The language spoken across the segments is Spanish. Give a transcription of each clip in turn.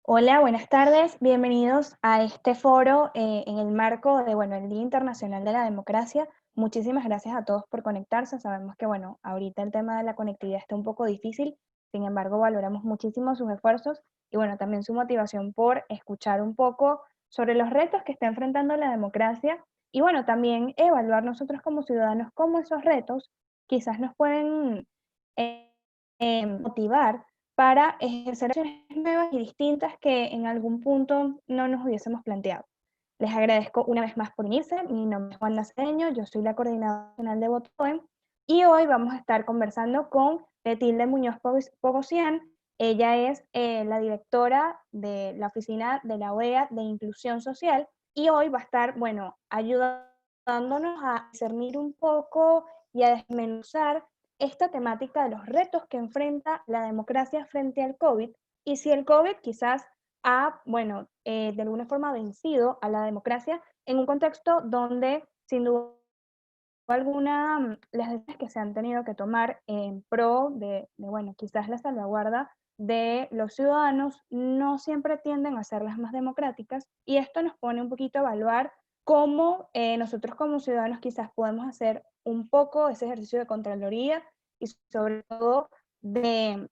Hola, buenas tardes. Bienvenidos a este foro en el marco de, el Día Internacional de la Democracia. Muchísimas gracias a todos por conectarse. Sabemos que, ahorita el tema de la conectividad está un poco difícil. Sin embargo, valoramos muchísimo sus esfuerzos y, también su motivación por escuchar un poco sobre los retos que está enfrentando la democracia y, también evaluar nosotros como ciudadanos cómo esos retos quizás nos pueden eh, motivar para ejercer acciones nuevas y distintas que en algún punto no nos hubiésemos planteado. Les agradezco una vez más por unirse. Mi nombre es Juan Nacedeño, yo soy la coordinadora nacional de Votoem y hoy vamos a estar conversando con Betilde Muñoz Pogosian. Ella es la directora de la oficina de la OEA de Inclusión Social y hoy va a estar, ayudándonos a discernir un poco y a desmenuzar esta temática de los retos que enfrenta la democracia frente al COVID y si el COVID quizás ha, de alguna forma vencido a la democracia en un contexto donde, sin duda alguna, las decisiones que se han tenido que tomar en pro de quizás la salvaguarda de los ciudadanos no siempre tienden a ser las más democráticas y esto nos pone un poquito a evaluar cómo nosotros como ciudadanos quizás podemos hacer un poco ese ejercicio de contraloría y sobre todo de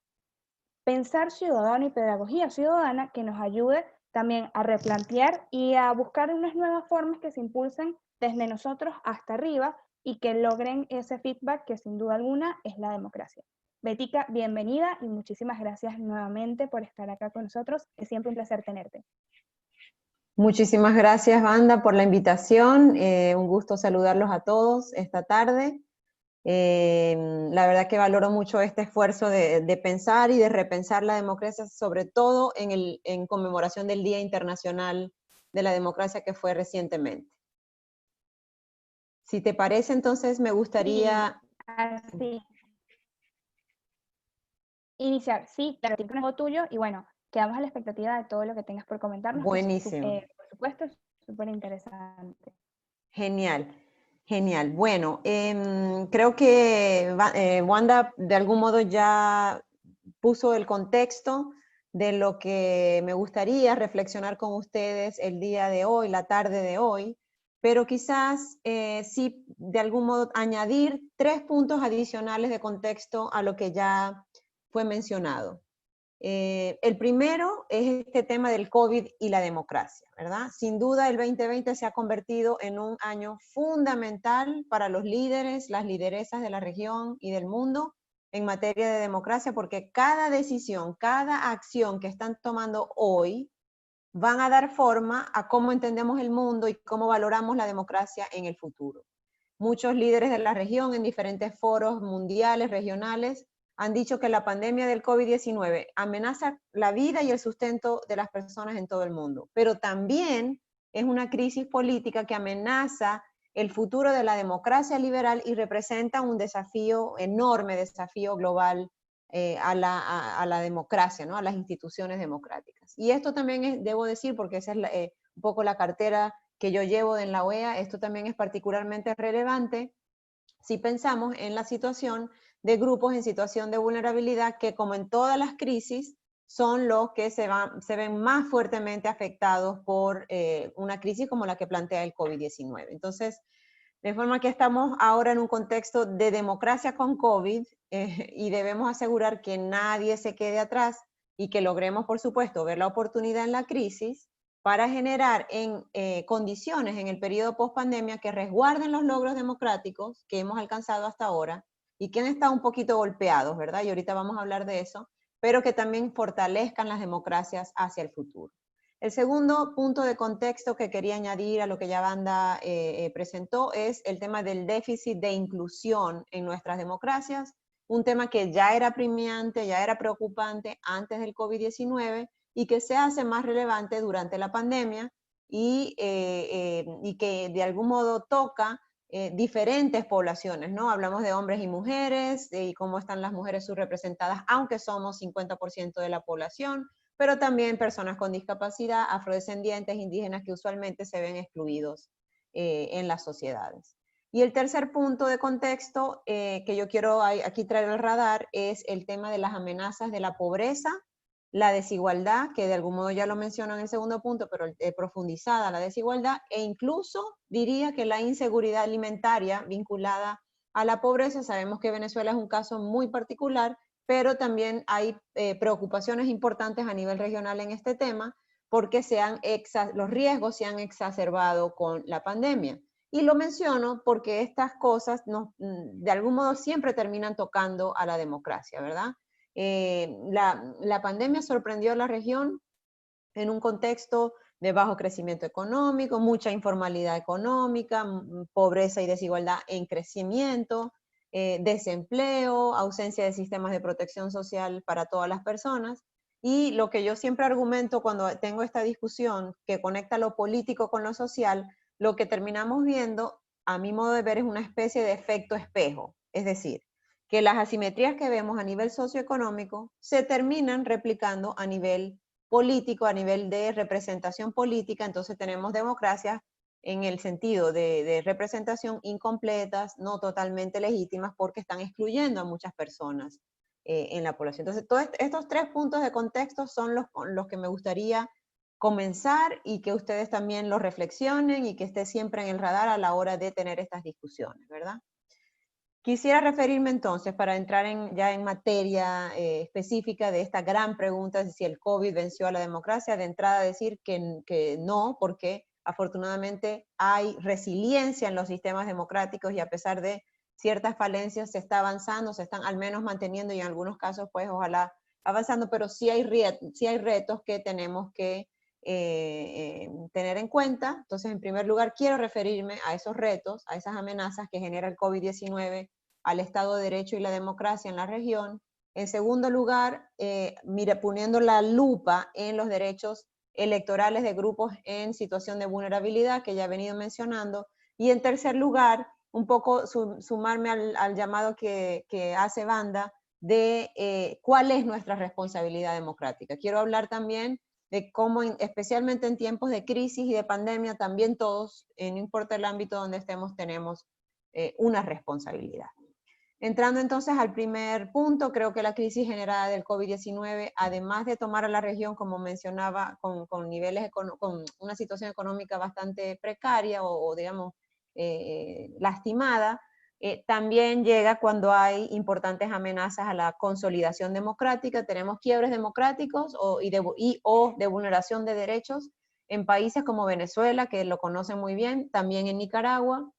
pensar ciudadano y pedagogía ciudadana que nos ayude también a replantear y a buscar unas nuevas formas que se impulsen desde nosotros hasta arriba y que logren ese feedback que sin duda alguna es la democracia. Betica, bienvenida y muchísimas gracias nuevamente por estar acá con nosotros. Es siempre un placer tenerte. Muchísimas gracias, Wanda, por la invitación. Un gusto saludarlos a todos esta tarde. La verdad que valoro mucho este esfuerzo de pensar y de repensar la democracia, sobre todo en conmemoración del Día Internacional de la Democracia que fue recientemente. Si te parece, entonces me gustaría... Sí, así. Iniciar, sí, claro, tiempo es tuyo y quedamos a la expectativa de todo lo que tengas por comentarnos, que Buenísimo. por supuesto es súper interesante. Genial, genial. Bueno, creo que Wanda de algún modo ya puso el contexto de lo que me gustaría reflexionar con ustedes el día de hoy, la tarde de hoy, pero quizás sí de algún modo añadir 3 puntos adicionales de contexto a lo que ya fue mencionado. El primero es este tema del COVID y la democracia, ¿verdad? Sin duda el 2020 se ha convertido en un año fundamental para los líderes, las lideresas de la región y del mundo en materia de democracia, porque cada decisión, cada acción que están tomando hoy van a dar forma a cómo entendemos el mundo y cómo valoramos la democracia en el futuro. Muchos líderes de la región en diferentes foros mundiales, regionales, han dicho que la pandemia del COVID-19 amenaza la vida y el sustento de las personas en todo el mundo, pero también es una crisis política que amenaza el futuro de la democracia liberal y representa un desafío, enorme desafío global a la democracia, ¿no? A las instituciones democráticas. Y esto también es, debo decir, porque esa es un poco la cartera que yo llevo en la OEA, esto también es particularmente relevante si pensamos en la situación de grupos en situación de vulnerabilidad que, como en todas las crisis, son los que se ven más fuertemente afectados por una crisis como la que plantea el COVID-19. Entonces, de forma que estamos ahora en un contexto de democracia con COVID y debemos asegurar que nadie se quede atrás y que logremos, por supuesto, ver la oportunidad en la crisis para generar condiciones en el periodo post-pandemia que resguarden los logros democráticos que hemos alcanzado hasta ahora y que han estado un poquito golpeados, ¿verdad? Y ahorita vamos a hablar de eso, pero que también fortalezcan las democracias hacia el futuro. El segundo punto de contexto que quería añadir a lo que ya Wanda presentó es el tema del déficit de inclusión en nuestras democracias, un tema que ya era apremiante, ya era preocupante antes del COVID-19 y que se hace más relevante durante la pandemia y que de algún modo toca diferentes poblaciones, ¿no? Hablamos de hombres y mujeres y cómo están las mujeres subrepresentadas, aunque somos 50% de la población, pero también personas con discapacidad, afrodescendientes, indígenas que usualmente se ven excluidos en las sociedades. Y el tercer punto de contexto que yo quiero aquí traer al radar es el tema de las amenazas de la pobreza la desigualdad, que de algún modo ya lo menciono en el segundo punto, pero profundizada la desigualdad, e incluso diría que la inseguridad alimentaria vinculada a la pobreza. Sabemos que Venezuela es un caso muy particular, pero también hay preocupaciones importantes a nivel regional en este tema, porque los riesgos se han exacerbado con la pandemia. Y lo menciono porque estas cosas de algún modo siempre terminan tocando a la democracia, ¿verdad? La pandemia sorprendió a la región en un contexto de bajo crecimiento económico, mucha informalidad económica, pobreza y desigualdad en crecimiento, desempleo, ausencia de sistemas de protección social para todas las personas. Y lo que yo siempre argumento cuando tengo esta discusión que conecta lo político con lo social, lo que terminamos viendo, a mi modo de ver, es una especie de efecto espejo. Es decir, que las asimetrías que vemos a nivel socioeconómico se terminan replicando a nivel político, a nivel de representación política. Entonces tenemos democracias en el sentido de representación incompletas, no totalmente legítimas, porque están excluyendo a muchas personas en la población. Entonces, todos estos 3 puntos de contexto son los que me gustaría comenzar, y que ustedes también lo reflexionen y que esté siempre en el radar a la hora de tener estas discusiones, ¿verdad? Quisiera referirme entonces, para entrar ya en materia específica de esta gran pregunta de si el COVID venció a la democracia, de entrada decir que no, porque afortunadamente hay resiliencia en los sistemas democráticos, y a pesar de ciertas falencias se está avanzando, se están al menos manteniendo, y en algunos casos pues ojalá avanzando, pero sí hay retos que tenemos que tener en cuenta. Entonces, en primer lugar, quiero referirme a esos retos, a esas amenazas que genera el COVID-19 al Estado de Derecho y la democracia en la región. En segundo lugar, poniendo la lupa en los derechos electorales de grupos en situación de vulnerabilidad, que ya he venido mencionando. Y en tercer lugar, un poco sumarme al llamado que hace Wanda de cuál es nuestra responsabilidad democrática. Quiero hablar también de cómo, especialmente en tiempos de crisis y de pandemia, también todos, no importa el ámbito donde estemos, tenemos una responsabilidad. Entrando entonces al primer punto, creo que la crisis generada del COVID-19, además de tomar a la región, como mencionaba, con una situación económica bastante precaria o digamos, lastimada, también llega cuando hay importantes amenazas a la consolidación democrática. Tenemos quiebres democráticos o de vulneración de derechos en países como Venezuela, que lo conocen muy bien, también en Nicaragua.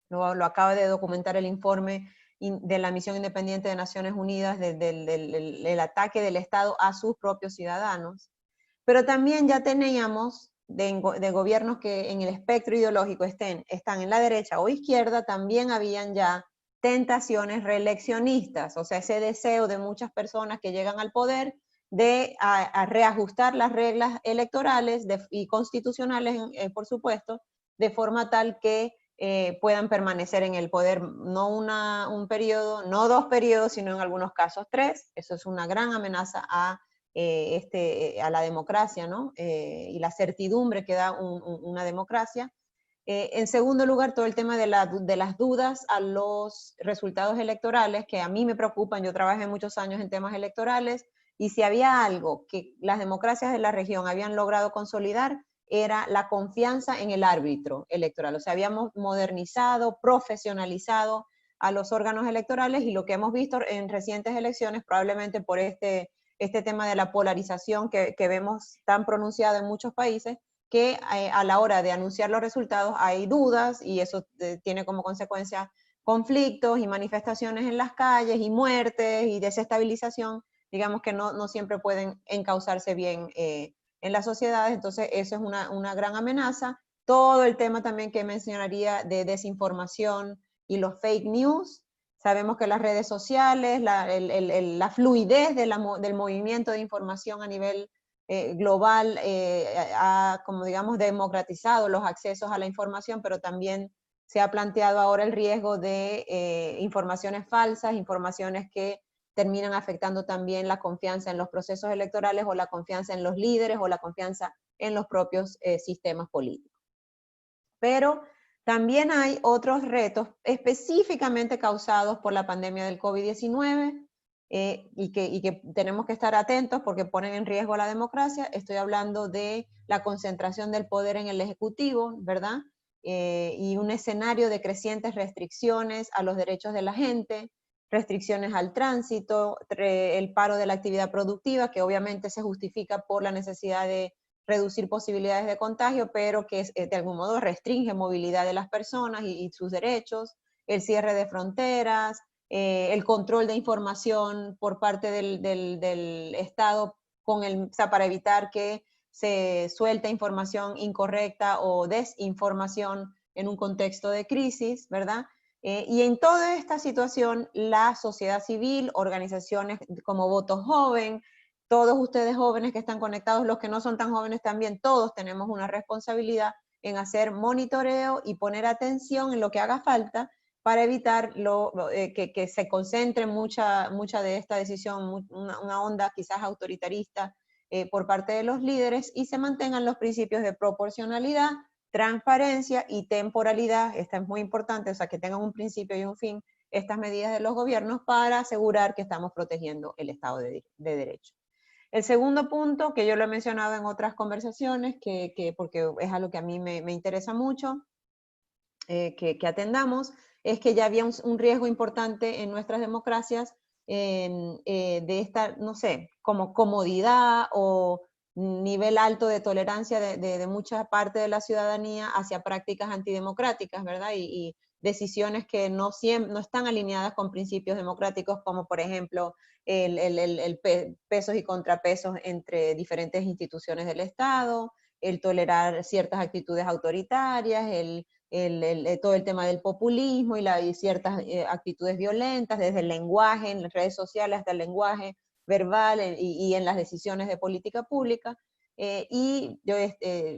Lo acaba de documentar el informe de la Misión Independiente de Naciones Unidas del ataque del Estado a sus propios ciudadanos. Pero también ya teníamos de gobiernos que en el espectro ideológico están en la derecha o izquierda, también habían ya tentaciones reeleccionistas, o sea, ese deseo de muchas personas que llegan al poder de a reajustar las reglas electorales y constitucionales, por supuesto, de forma tal que puedan permanecer en el poder no un periodo, no 2 periodos, sino en algunos casos 3. Eso es una gran amenaza a la democracia, ¿no? Y la certidumbre que da una democracia. En segundo lugar, todo el tema de las dudas a los resultados electorales, que a mí me preocupan. Yo trabajé muchos años en temas electorales, y si había algo que las democracias de la región habían logrado consolidar, era la confianza en el árbitro electoral. O sea, habíamos modernizado, profesionalizado a los órganos electorales, y lo que hemos visto en recientes elecciones, probablemente por este tema de la polarización que vemos tan pronunciada en muchos países, que a la hora de anunciar los resultados hay dudas, y eso tiene como consecuencia conflictos y manifestaciones en las calles y muertes y desestabilización, digamos, que no siempre pueden encauzarse bien en las sociedades. Entonces eso es una gran amenaza. Todo el tema también que mencionaría de desinformación y los fake news. Sabemos que las redes sociales, la fluidez del movimiento de información a nivel global ha, como digamos, democratizado los accesos a la información, pero también se ha planteado ahora el riesgo de informaciones falsas, informaciones que terminan afectando también la confianza en los procesos electorales, o la confianza en los líderes, o la confianza en los propios sistemas políticos. Pero también hay otros retos específicamente causados por la pandemia del COVID-19, y que tenemos que estar atentos porque ponen en riesgo la democracia. Estoy hablando de la concentración del poder en el Ejecutivo, ¿verdad? Y un escenario de crecientes restricciones a los derechos de la gente, restricciones al tránsito, el paro de la actividad productiva, que obviamente se justifica por la necesidad de reducir posibilidades de contagio, pero que de algún modo restringe movilidad de las personas y sus derechos, el cierre de fronteras, el control de información por parte del Estado o sea, para evitar que se suelte información incorrecta o desinformación en un contexto de crisis, ¿verdad? Y en toda esta situación, la sociedad civil, organizaciones como Voto Joven, todos ustedes jóvenes que están conectados, los que no son tan jóvenes también, todos tenemos una responsabilidad en hacer monitoreo y poner atención en lo que haga falta para evitar que se concentre mucha de esta decisión, una onda quizás autoritarista por parte de los líderes, y se mantengan los principios de proporcionalidad, transparencia y temporalidad. Esta es muy importante, o sea, que tengan un principio y un fin estas medidas de los gobiernos para asegurar que estamos protegiendo el Estado de Derecho. El segundo punto, que yo lo he mencionado en otras conversaciones, porque es algo que a mí me interesa mucho, que atendamos, es que ya había un riesgo importante en nuestras democracias de esta, no sé, como comodidad o nivel alto de tolerancia de mucha parte de la ciudadanía hacia prácticas antidemocráticas, ¿verdad? Y decisiones que no están alineadas con principios democráticos, como por ejemplo pesos y contrapesos entre diferentes instituciones del Estado, el tolerar ciertas actitudes autoritarias, todo el tema del populismo y ciertas actitudes violentas, desde el lenguaje, en las redes sociales hasta el lenguaje verbal y en las decisiones de política pública.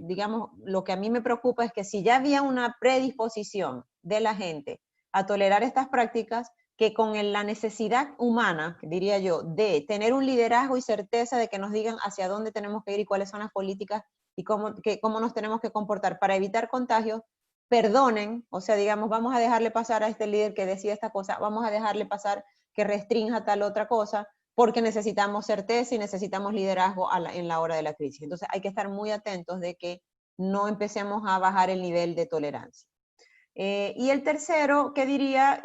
Digamos, lo que a mí me preocupa es que si ya había una predisposición de la gente a tolerar estas prácticas, que con la necesidad humana, diría yo, de tener un liderazgo y certeza de que nos digan hacia dónde tenemos que ir y cuáles son las políticas y cómo nos tenemos que comportar para evitar contagios, perdonen, o sea, digamos, vamos a dejarle pasar a este líder que decide esta cosa, vamos a dejarle pasar que restrinja tal otra cosa, porque necesitamos certeza y necesitamos liderazgo en la hora de la crisis. Entonces hay que estar muy atentos de que no empecemos a bajar el nivel de tolerancia. Y el tercero, que diría,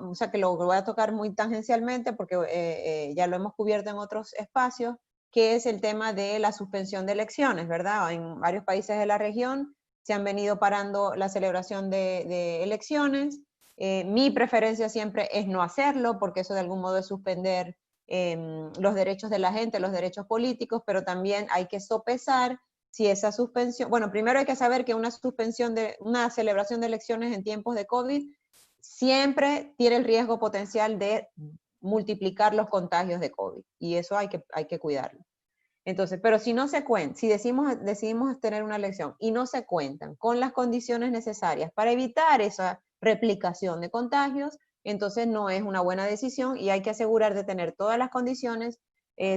o sea, que lo voy a tocar muy tangencialmente porque ya lo hemos cubierto en otros espacios, que es el tema de la suspensión de elecciones, ¿verdad? En varios países de la región se han venido parando la celebración de elecciones. Mi preferencia siempre es no hacerlo, porque eso de algún modo es suspender los derechos de la gente, los derechos políticos, pero también hay que sopesar si esa suspensión, bueno, primero hay que saber que una celebración de elecciones en tiempos de COVID siempre tiene el riesgo potencial de multiplicar los contagios de COVID, y eso hay que cuidarlo. Entonces, pero si no se cuenta, si decidimos tener una elección y no se cuentan con las condiciones necesarias para evitar esa replicación de contagios, entonces no es una buena decisión y hay que asegurar de tener todas las condiciones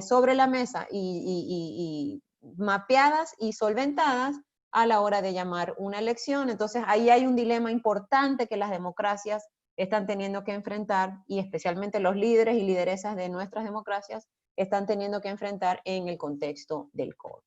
sobre la mesa y mapeadas y solventadas a la hora de llamar una elección. Entonces ahí hay un dilema importante que las democracias están teniendo que enfrentar, y especialmente los líderes y lideresas de nuestras democracias están teniendo que enfrentar en el contexto del COVID.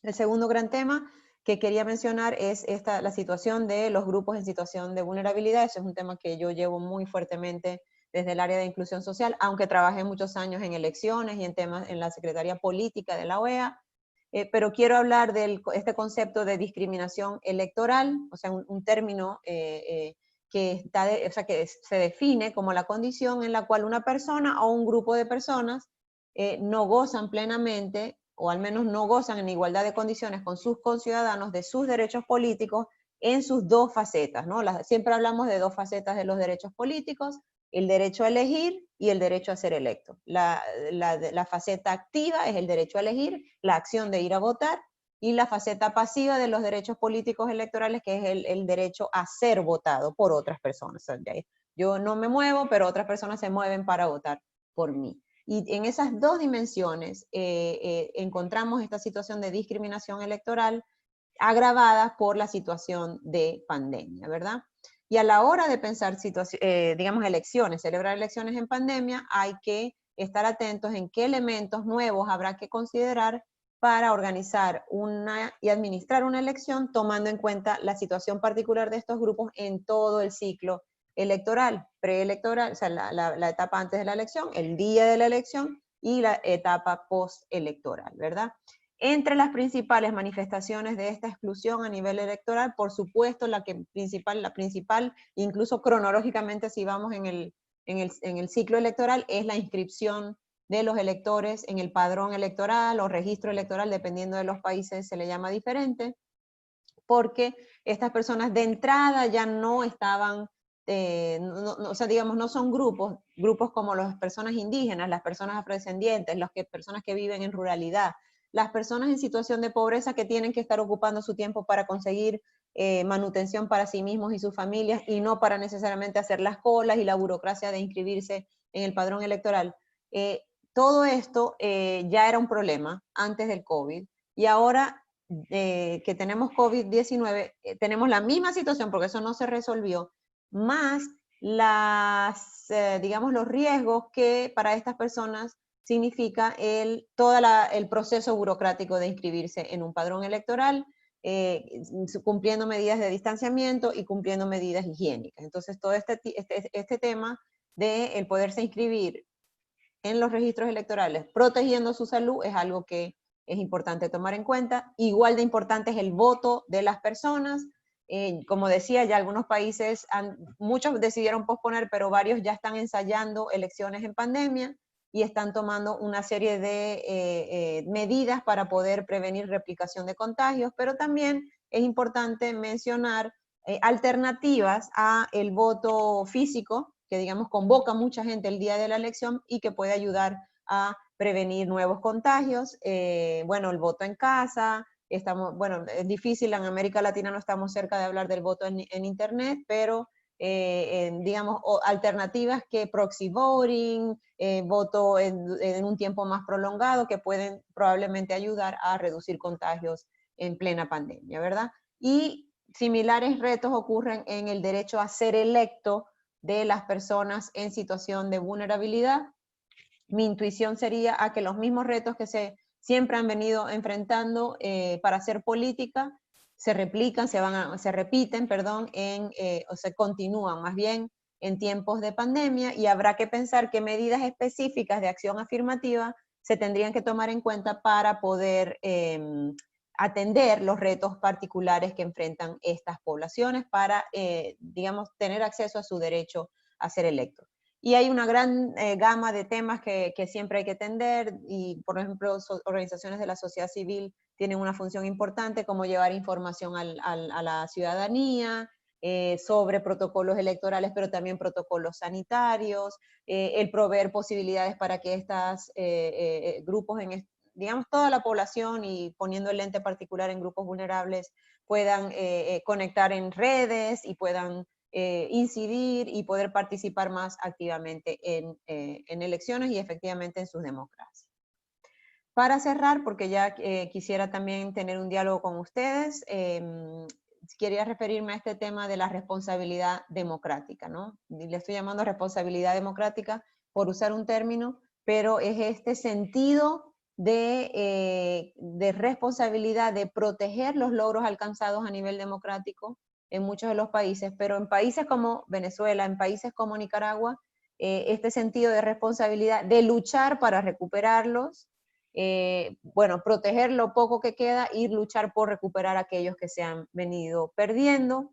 El segundo gran tema que quería mencionar es la situación de los grupos en situación de vulnerabilidad. Ese es un tema que yo llevo muy fuertemente desde el área de inclusión social, aunque trabajé muchos años en elecciones y en temas en la Secretaría Política de la OEA, pero quiero hablar de este concepto de discriminación electoral, o sea, un término que se define como la condición en la cual una persona o un grupo de personas no gozan plenamente, o al menos no gozan en igualdad de condiciones con sus conciudadanos de sus derechos políticos en sus dos facetas, ¿no? Siempre hablamos de dos facetas de los derechos políticos: el derecho a elegir y el derecho a ser electo. La faceta activa es el derecho a elegir, la acción de ir a votar, y la faceta pasiva de los derechos políticos electorales, que es el derecho a ser votado por otras personas. O sea, yo no me muevo, pero otras personas se mueven para votar por mí. Y en esas dos dimensiones encontramos esta situación de discriminación electoral agravada por la situación de pandemia, ¿verdad? Y a la hora de pensar digamos, elecciones, celebrar elecciones en pandemia, hay que estar atentos en qué elementos nuevos habrá que considerar para organizar y administrar una elección, tomando en cuenta la situación particular de estos grupos en todo el ciclo electoral, preelectoral, o sea, la etapa antes de la elección, el día de la elección y la etapa postelectoral, ¿verdad? Entre las principales manifestaciones de esta exclusión a nivel electoral, por supuesto, la principal, incluso cronológicamente, si vamos en el ciclo electoral, es la inscripción de los electores en el padrón electoral o registro electoral, dependiendo de los países se le llama diferente, porque estas personas de entrada ya no estaban, o sea, digamos, no son grupos como las personas indígenas, las personas afrodescendientes, personas que viven en ruralidad, las personas en situación de pobreza que tienen que estar ocupando su tiempo para conseguir manutención para sí mismos y sus familias y no para necesariamente hacer las colas y la burocracia de inscribirse en el padrón electoral. Todo esto ya era un problema antes del COVID y ahora que tenemos COVID-19, tenemos la misma situación porque eso no se resolvió, más digamos, los riesgos que para estas personas significa todo el proceso burocrático de inscribirse en un padrón electoral, cumpliendo medidas de distanciamiento y cumpliendo medidas higiénicas. Entonces, todo este tema de el poderse inscribir en los registros electorales, protegiendo su salud, es algo que es importante tomar en cuenta. Igual de importante es el voto de las personas. Como decía, ya algunos países, muchos decidieron posponer, pero varios ya están ensayando elecciones en pandemia y están tomando una serie de medidas para poder prevenir replicación de contagios, pero también es importante mencionar alternativas a el voto físico, que digamos convoca mucha gente el día de la elección y que puede ayudar a prevenir nuevos contagios. Bueno, el voto en casa, bueno, es difícil, en América Latina no estamos cerca de hablar del voto en Internet, pero digamos, alternativas que proxy voting, voto en un tiempo más prolongado, que pueden probablemente ayudar a reducir contagios en plena pandemia, ¿verdad? Y similares retos ocurren en el derecho a ser electo de las personas en situación de vulnerabilidad. Mi intuición sería a que los mismos retos que siempre han venido enfrentando para hacer política se repiten, perdón, o se continúan más bien en tiempos de pandemia, y habrá que pensar qué medidas específicas de acción afirmativa se tendrían que tomar en cuenta para poder atender los retos particulares que enfrentan estas poblaciones para, digamos, tener acceso a su derecho a ser electos. Y hay una gran gama de temas que siempre hay que atender, y por ejemplo, organizaciones de la sociedad civil tienen una función importante, como llevar información a la ciudadanía sobre protocolos electorales, pero también protocolos sanitarios, el proveer posibilidades para que estos grupos, digamos toda la población y poniendo el lente particular en grupos vulnerables, puedan conectar en redes y puedan incidir y poder participar más activamente en elecciones y efectivamente en sus democracias. Para cerrar, porque ya quisiera también tener un diálogo con ustedes, quería referirme a este tema de la responsabilidad democrática, ¿no? Le estoy llamando responsabilidad democrática por usar un término, pero es este sentido de responsabilidad de proteger los logros alcanzados a nivel democrático en muchos de los países, pero en países como Venezuela, en países como Nicaragua, este sentido de responsabilidad de luchar para recuperarlos, bueno, proteger lo poco que queda y luchar por recuperar aquellos que se han venido perdiendo.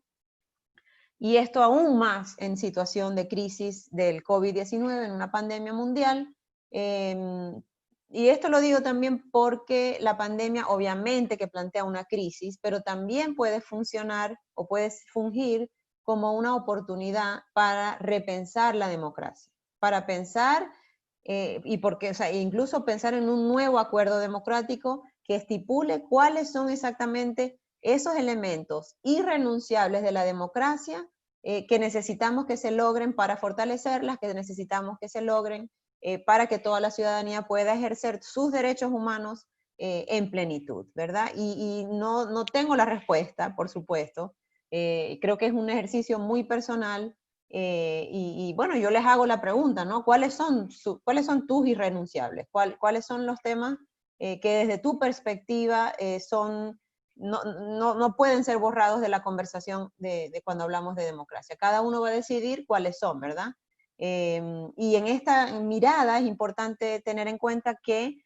Y esto aún más en situación de crisis del COVID-19, en una pandemia mundial. Y esto lo digo también porque la pandemia obviamente que plantea una crisis, pero también puede funcionar o puede fungir como una oportunidad para repensar la democracia, para pensar y porque, o sea, incluso pensar en un nuevo acuerdo democrático que estipule cuáles son exactamente esos elementos irrenunciables de la democracia que necesitamos que se logren para fortalecerlas, que necesitamos que se logren para que toda la ciudadanía pueda ejercer sus derechos humanos en plenitud, ¿verdad? Y no tengo la respuesta, por supuesto, Creo que es un ejercicio muy personal bueno, yo les hago la pregunta, ¿no? ¿Cuáles son tus irrenunciables? ¿Cuáles son los temas que desde tu perspectiva no pueden ser borrados de la conversación de cuando hablamos de democracia? Cada uno va a decidir cuáles son, ¿verdad? Y en esta mirada es importante tener en cuenta que,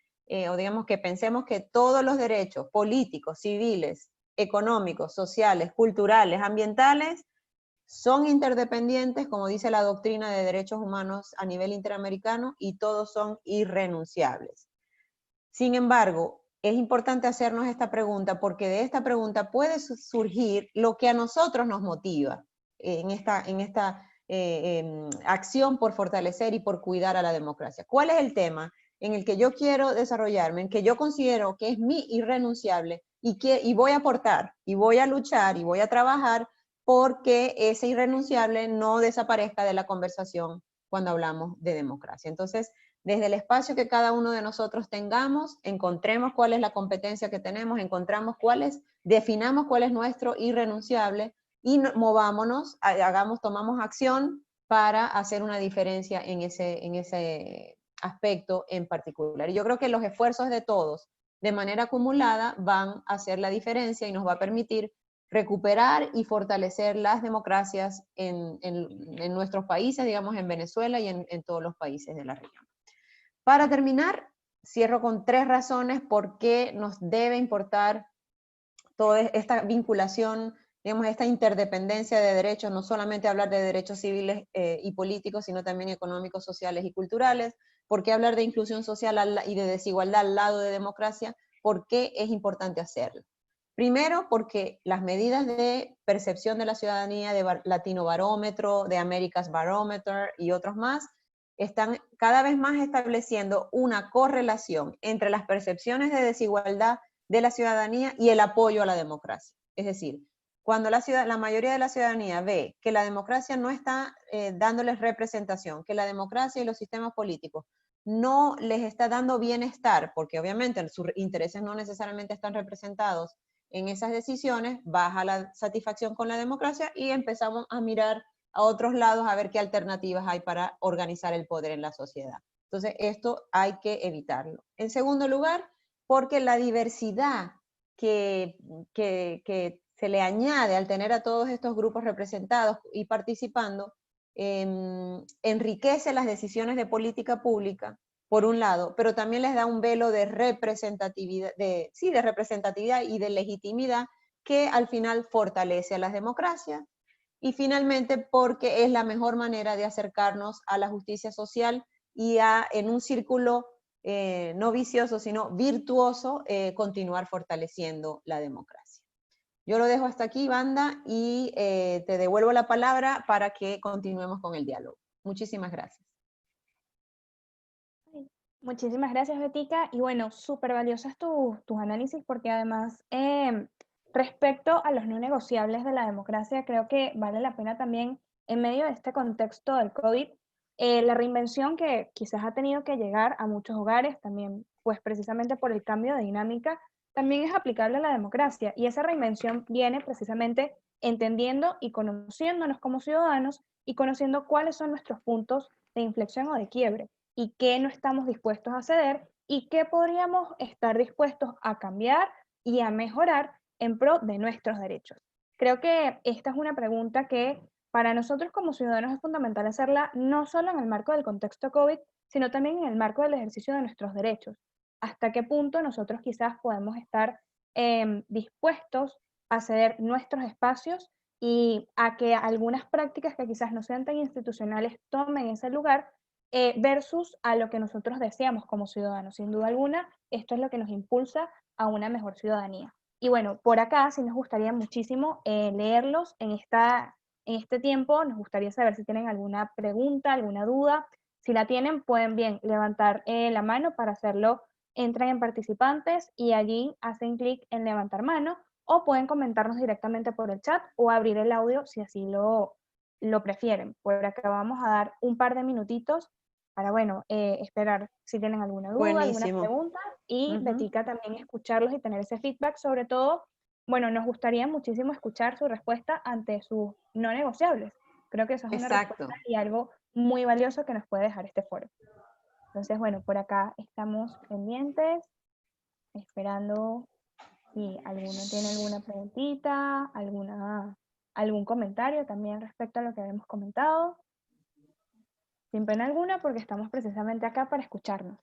o digamos que pensemos que todos los derechos políticos, civiles, económicos, sociales, culturales, ambientales, son interdependientes, como dice la doctrina de derechos humanos a nivel interamericano, y todos son irrenunciables. Sin embargo, es importante hacernos esta pregunta porque de esta pregunta puede surgir lo que a nosotros nos motiva en esta acción por fortalecer y por cuidar a la democracia. ¿Cuál es el tema en el que yo quiero desarrollarme, en que yo considero que es mi irrenunciable y voy a aportar, y voy a luchar, y voy a trabajar porque ese irrenunciable no desaparezca de la conversación cuando hablamos de democracia? Entonces, desde el espacio que cada uno de nosotros tengamos, encontremos cuál es la competencia que tenemos, definamos cuál es nuestro irrenunciable y movámonos, tomamos acción para hacer una diferencia en ese aspecto en particular. Y yo creo que los esfuerzos de todos, de manera acumulada, van a hacer la diferencia y nos va a permitir recuperar y fortalecer las democracias en nuestros países, digamos en Venezuela y en todos los países de la región. Para terminar, cierro con 3 razones por qué nos debe importar toda esta vinculación, digamos, esta interdependencia de derechos, no solamente hablar de derechos civiles y políticos, sino también económicos, sociales y culturales. ¿Por qué hablar de inclusión social y de desigualdad al lado de democracia? ¿Por qué es importante hacerlo? Primero, porque las medidas de percepción de la ciudadanía, de Latino Barómetro, de America's Barometer y otros más, están cada vez más estableciendo una correlación entre las percepciones de desigualdad de la ciudadanía y el apoyo a la democracia. Es decir, cuando la mayoría de la ciudadanía ve que la democracia no está dándoles representación, que la democracia y los sistemas políticos no les está dando bienestar, porque obviamente sus intereses no necesariamente están representados en esas decisiones, baja la satisfacción con la democracia y empezamos a mirar a otros lados a ver qué alternativas hay para organizar el poder en la sociedad. Entonces, esto hay que evitarlo. En segundo lugar, porque la diversidad que se le añade al tener a todos estos grupos representados y participando, enriquece las decisiones de política pública, por un lado, pero también les da un velo de representatividad, de representatividad y de legitimidad que al final fortalece a las democracias. Y finalmente, porque es la mejor manera de acercarnos a la justicia social y en un círculo no vicioso, sino virtuoso, continuar fortaleciendo la democracia. Yo lo dejo hasta aquí, Wanda, y te devuelvo la palabra para que continuemos con el diálogo. Muchísimas gracias. Muchísimas gracias, Betica. Y bueno, súper valiosas tus análisis porque además, respecto a los no negociables de la democracia, creo que vale la pena también, en medio de este contexto del COVID, la reinvención que quizás ha tenido que llegar a muchos hogares, también pues precisamente por el cambio de dinámica, también es aplicable a la democracia. Y esa reinvención viene precisamente entendiendo y conociéndonos como ciudadanos y conociendo cuáles son nuestros puntos de inflexión o de quiebre y qué no estamos dispuestos a ceder y qué podríamos estar dispuestos a cambiar y a mejorar en pro de nuestros derechos. Creo que esta es una pregunta que para nosotros como ciudadanos es fundamental hacerla no solo en el marco del contexto COVID, sino también en el marco del ejercicio de nuestros derechos. ¿Hasta qué punto nosotros quizás podemos estar dispuestos a ceder nuestros espacios y a que algunas prácticas que quizás no sean tan institucionales tomen ese lugar versus a lo que nosotros deseamos como ciudadanos? Sin duda alguna, esto es lo que nos impulsa a una mejor ciudadanía. Y bueno, por acá sí nos gustaría muchísimo leerlos en este tiempo. Nos gustaría saber si tienen alguna pregunta, alguna duda. Si la tienen, pueden bien levantar la mano para hacerlo. Entran en participantes y allí hacen clic en levantar mano o pueden comentarnos directamente por el chat o abrir el audio si así lo prefieren. Por acá vamos a dar un par de minutitos para, bueno, esperar si tienen alguna duda, alguna Buenísimo. pregunta y Betica también escucharlos y tener ese feedback, sobre todo bueno, nos gustaría muchísimo escuchar su respuesta ante sus no negociables. Creo que eso es una respuesta Exacto. y algo muy valioso que nos puede dejar este foro. Entonces, bueno, por acá estamos pendientes, esperando si alguno tiene alguna preguntita, algún comentario también respecto a lo que habíamos comentado. Sin pena alguna, porque estamos precisamente acá para escucharnos.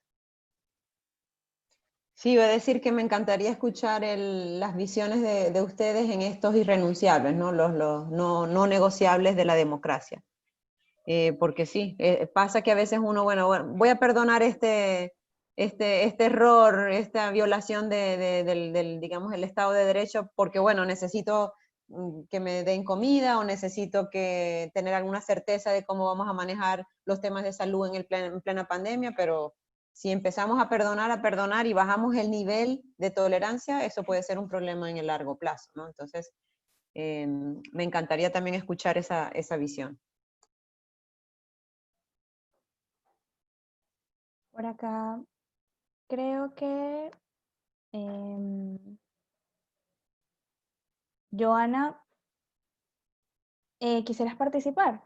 Sí, iba a decir que me encantaría escuchar las visiones de ustedes en estos irrenunciables, ¿no? Los no negociables de la democracia. Porque sí, pasa que a veces uno, bueno, voy a perdonar este error, esta violación digamos, el Estado de Derecho, porque bueno, necesito que me den comida o necesito tener alguna certeza de cómo vamos a manejar los temas de salud en plena pandemia, pero si empezamos a perdonar y bajamos el nivel de tolerancia, eso puede ser un problema en el largo plazo, ¿no? Entonces, me encantaría también escuchar esa visión. Por acá creo que Joana, ¿quisieras participar?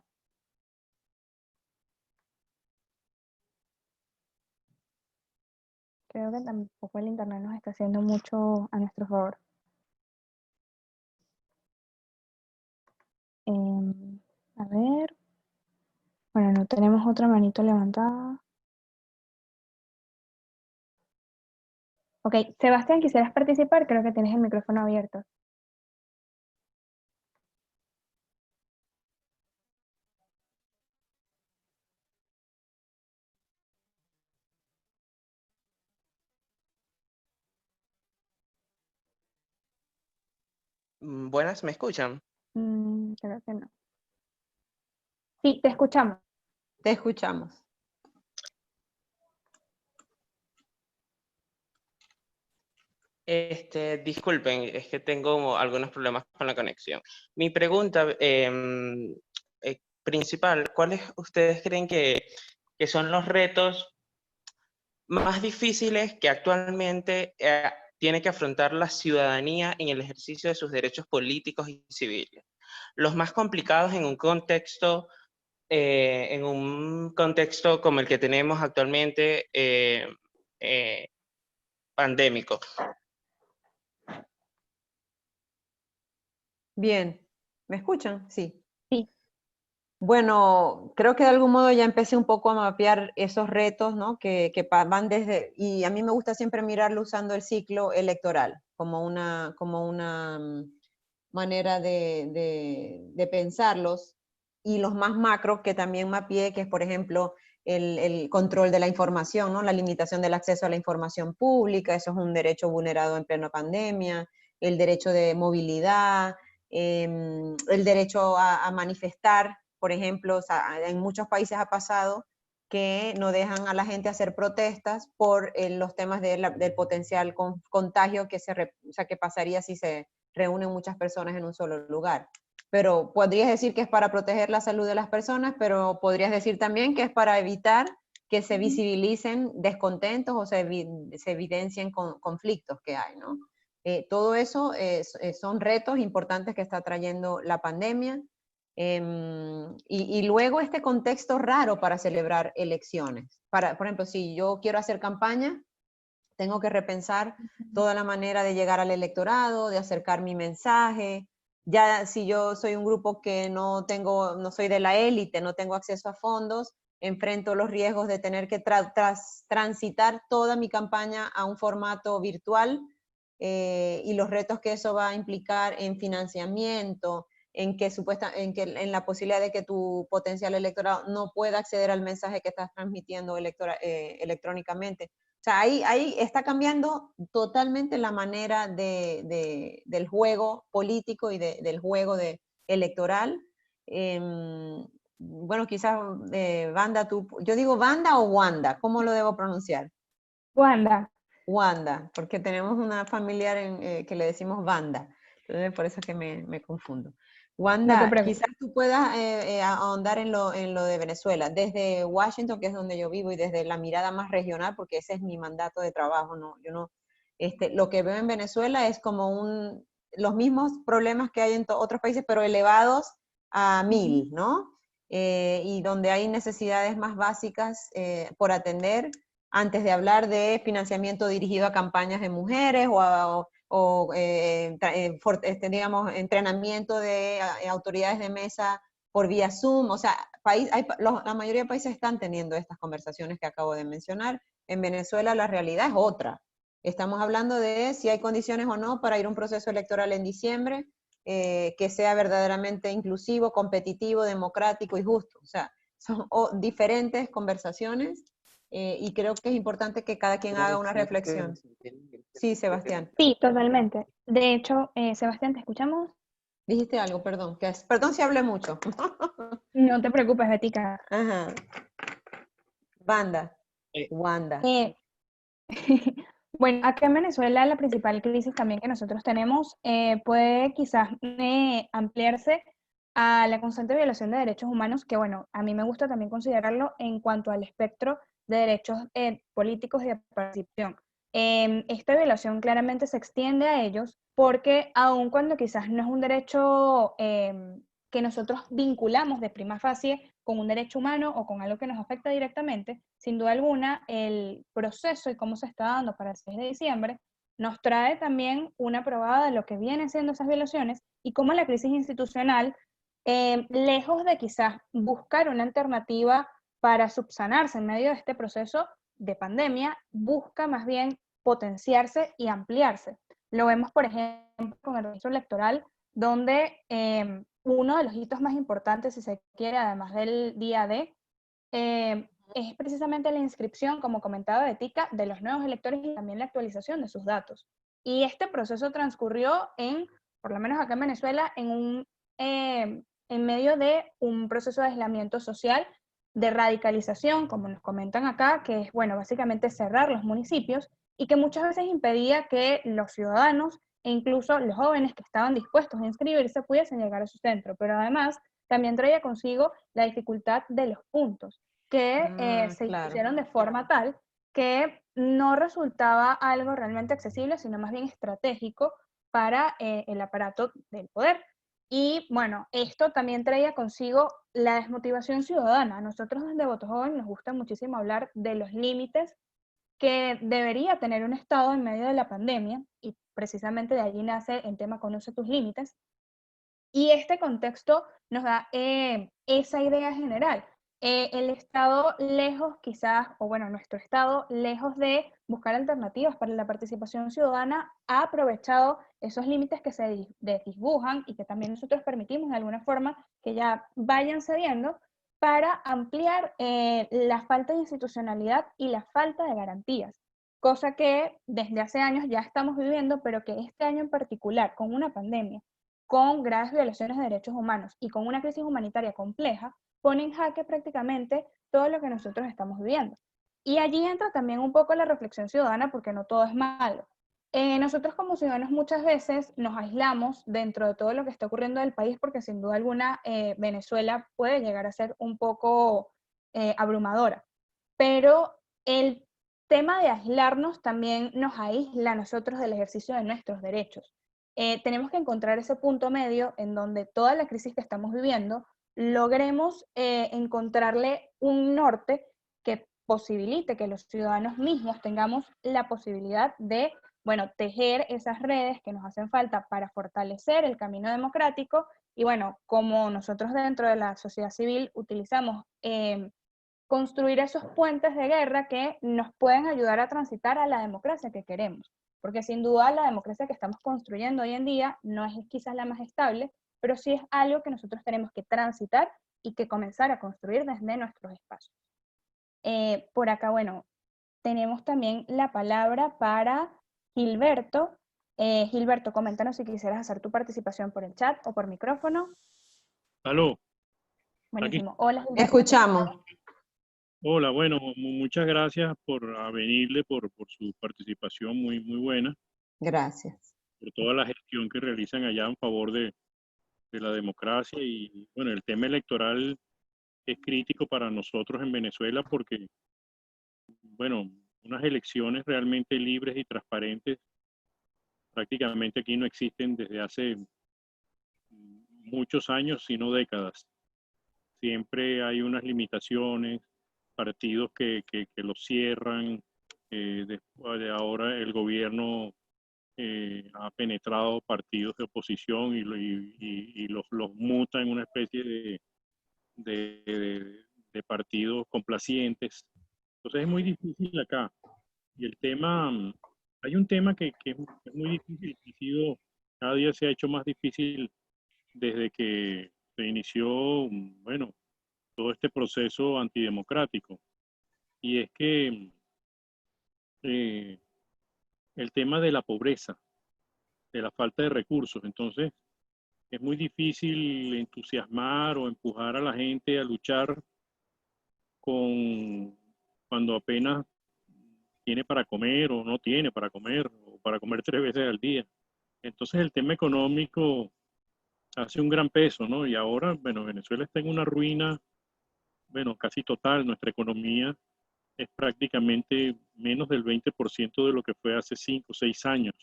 Creo que tampoco el internet nos está haciendo mucho a nuestro favor. A ver. Bueno, no tenemos otra manito levantada. Ok, Sebastián, ¿quisieras participar? Creo que tienes el micrófono abierto. Buenas, ¿me escuchan? Creo que no. Sí, te escuchamos. Te escuchamos. Disculpen, es que tengo algunos problemas con la conexión. Mi pregunta principal, ¿cuáles ustedes creen que son los retos más difíciles que actualmente tiene que afrontar la ciudadanía en el ejercicio de sus derechos políticos y civiles? Los más complicados en un contexto como el que tenemos actualmente, pandémico. Bien, ¿me escuchan? Sí. Sí. Bueno, creo que de algún modo ya empecé un poco a mapear esos retos, ¿no? Que van desde, y a mí me gusta siempre mirarlo usando el ciclo electoral como una manera de pensarlos, y los más macros que también mapeé, que es, por ejemplo, el control de la información, ¿no? La limitación del acceso a la información pública, eso es un derecho vulnerado en plena pandemia, el derecho de movilidad, el derecho a manifestar, por ejemplo, o sea, en muchos países ha pasado que no dejan a la gente hacer protestas por los temas del potencial contagio o sea, que pasaría si se reúnen muchas personas en un solo lugar. Pero podrías decir que es para proteger la salud de las personas, pero podrías decir también que es para evitar que se visibilicen descontentos o se evidencien conflictos que hay, ¿no? Todo eso son retos importantes que está trayendo la pandemia. Y luego este contexto raro para celebrar elecciones. Por ejemplo, si yo quiero hacer campaña, tengo que repensar toda la manera de llegar al electorado, de acercar mi mensaje. Ya si yo soy un grupo que no soy de la élite, no tengo acceso a fondos, enfrento los riesgos de tener que transitar toda mi campaña a un formato virtual, y los retos que eso va a implicar en financiamiento, en la posibilidad de que tu potencial electorado no pueda acceder al mensaje que estás transmitiendo electrónicamente. O sea, ahí está cambiando totalmente la manera del juego político y del juego electoral. Bueno, quizás, Wanda, yo digo Wanda o Wanda, ¿cómo lo debo pronunciar? Wanda. Wanda, porque tenemos una familiar que le decimos Wanda, entonces por eso es que me confundo. No te Wanda, preocupes. quizás tú puedas ahondar en lo de Venezuela, desde Washington, que es donde yo vivo, y desde la mirada más regional, porque ese es mi mandato de trabajo, ¿no? Yo no, lo que veo en Venezuela es como los mismos problemas que hay en otros países, pero elevados a 1000, ¿no? Y donde hay necesidades más básicas por atender, antes de hablar de financiamiento dirigido a campañas de mujeres digamos, entrenamiento de autoridades de mesa por vía Zoom. O sea, la mayoría de países están teniendo estas conversaciones que acabo de mencionar. En Venezuela la realidad es otra. Estamos hablando de si hay condiciones o no para ir a un proceso electoral en diciembre, que sea verdaderamente inclusivo, competitivo, democrático y justo. O sea, son diferentes conversaciones, y creo que es importante que cada quien haga una reflexión. Sí, Sebastián. Sí, totalmente. De hecho, Sebastián, ¿te escuchamos? Dijiste algo, perdón. Perdón si hablé mucho. No te preocupes, Betica. Ajá. Banda. Eh, Wanda. Eh, bueno, acá en Venezuela la principal crisis también que nosotros tenemos puede quizás ampliarse a la constante violación de derechos humanos, que bueno, a mí me gusta también considerarlo en cuanto al espectro de derechos políticos y de participación. Esta violación claramente se extiende a ellos porque aun cuando quizás no es un derecho que nosotros vinculamos de prima facie con un derecho humano o con algo que nos afecta directamente, sin duda alguna, el proceso y cómo se está dando para el 6 de diciembre nos trae también una probada de lo que vienen siendo esas violaciones y cómo la crisis institucional, lejos de quizás buscar una alternativa para subsanarse en medio de este proceso de pandemia, busca más bien potenciarse y ampliarse. Lo vemos, por ejemplo, con el registro electoral, donde uno de los hitos más importantes, si se quiere, además del día D, es precisamente la inscripción, como comentaba Betica, de los nuevos electores y también la actualización de sus datos. Y este proceso transcurrió por lo menos acá en Venezuela, en medio de un proceso de aislamiento social, de radicalización, como nos comentan acá, que es, bueno, básicamente cerrar los municipios y que muchas veces impedía que los ciudadanos e incluso los jóvenes que estaban dispuestos a inscribirse pudiesen llegar a su centro, pero además también traía consigo la dificultad de los puntos, que se Claro. hicieron de forma tal que no resultaba algo realmente accesible, sino más bien estratégico para el aparato del poder. Y bueno, esto también traía consigo la desmotivación ciudadana. Nosotros desde Voto Joven nos gusta muchísimo hablar de los límites que debería tener un Estado en medio de la pandemia, y precisamente de allí nace el tema Conoce tus límites, y este contexto nos da esa idea general. El Estado lejos quizás, o bueno, nuestro Estado lejos de buscar alternativas para la participación ciudadana, ha aprovechado esos límites que se desdibujan y que también nosotros permitimos de alguna forma que ya vayan cediendo para ampliar la falta de institucionalidad y la falta de garantías, cosa que desde hace años ya estamos viviendo, pero que este año en particular, con una pandemia, con graves violaciones de derechos humanos y con una crisis humanitaria compleja, pone en jaque prácticamente todo lo que nosotros estamos viviendo. Y allí entra también un poco la reflexión ciudadana, porque no todo es malo. Nosotros como ciudadanos muchas veces nos aislamos dentro de todo lo que está ocurriendo en el país, porque sin duda alguna Venezuela puede llegar a ser un poco abrumadora. Pero el tema de aislarnos también nos aísla a nosotros del ejercicio de nuestros derechos. Tenemos que encontrar ese punto medio en donde toda la crisis que estamos viviendo logremos encontrarle un norte que posibilite que los ciudadanos mismos tengamos la posibilidad de, bueno, tejer esas redes que nos hacen falta para fortalecer el camino democrático. Y bueno, como nosotros dentro de la sociedad civil utilizamos construir esos puentes de guerra que nos pueden ayudar a transitar a la democracia que queremos. Porque sin duda la democracia que estamos construyendo hoy en día no es quizás la más estable, pero sí es algo que nosotros tenemos que transitar y que comenzar a construir desde nuestros espacios. Por acá, bueno, tenemos también la palabra para Gilberto. Gilberto, coméntanos si quisieras hacer tu participación por el chat o por micrófono. Aló, aquí. Buenísimo. Hola, Gilberto. Escuchamos. Hola, bueno, muchas gracias por venirle, por su participación muy buena, Gracias. por toda la gestión que realizan allá en favor de la democracia. Y bueno, el tema electoral es crítico para nosotros en Venezuela porque, bueno, unas elecciones realmente libres y transparentes prácticamente aquí no existen desde hace muchos años, sino décadas. Siempre hay unas limitaciones, partidos que los cierran. Después de ahora el gobierno ha penetrado partidos de oposición y los muta en una especie de partidos complacientes. Entonces es muy difícil acá. Y el tema, hay un tema que es muy difícil, que ha sido, cada día se ha hecho más difícil desde que se inició, bueno, todo este proceso antidemocrático. Y es que eh, el tema de la pobreza, de la falta de recursos. Entonces, es muy difícil entusiasmar o empujar a la gente a luchar cuando apenas tiene para comer o no tiene para comer, o para comer 3 veces al día. Entonces, el tema económico hace un gran peso, ¿no? Y ahora, bueno, Venezuela está en una ruina, bueno, casi total. Nuestra economía es prácticamente menos del 20% de lo que fue hace 5 o 6 años.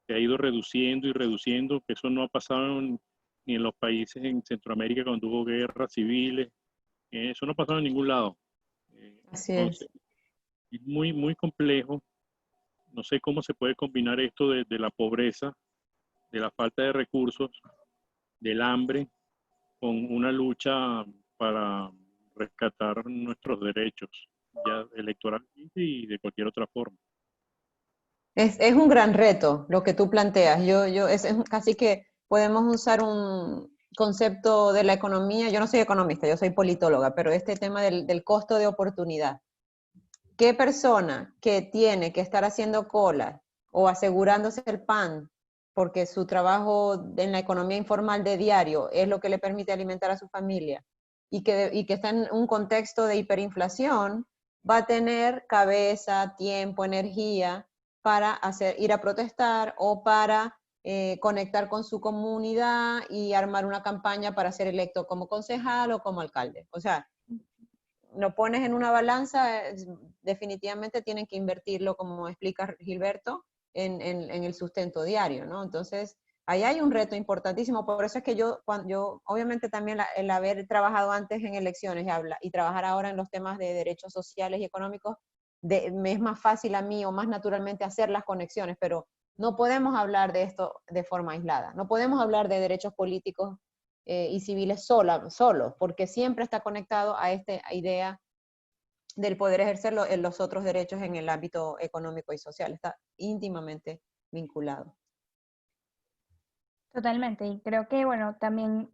Se ha ido reduciendo y reduciendo, que eso no ha pasado ni en los países en Centroamérica cuando hubo guerras civiles, eso no ha pasado en ningún lado. Así Entonces, es muy, muy complejo. No sé cómo se puede combinar esto de la pobreza, de la falta de recursos, del hambre, con una lucha para rescatar nuestros derechos, ya electoralmente y de cualquier otra forma. Es un gran reto lo que tú planteas. Es casi que podemos usar un concepto de la economía. Yo no soy economista, yo soy politóloga, pero este tema del costo de oportunidad. ¿Qué persona que tiene que estar haciendo cola o asegurándose el pan porque su trabajo en la economía informal de diario es lo que le permite alimentar a su familia y que está en un contexto de hiperinflación, va a tener cabeza, tiempo, energía para ir a protestar o para conectar con su comunidad y armar una campaña para ser electo como concejal o como alcalde? O sea, lo pones en una balanza, definitivamente tienen que invertirlo, como explica Gilberto, en el sustento diario, ¿no? Entonces, ahí hay un reto importantísimo. Por eso es que yo obviamente también el haber trabajado antes en elecciones y trabajar ahora en los temas de derechos sociales y económicos, me es más fácil a mí o más naturalmente hacer las conexiones, pero no podemos hablar de esto de forma aislada. No podemos hablar de derechos políticos y civiles solos, porque siempre está conectado a esta idea del poder ejercer los otros derechos en el ámbito económico y social. Está íntimamente vinculado. Totalmente, y creo que, bueno, también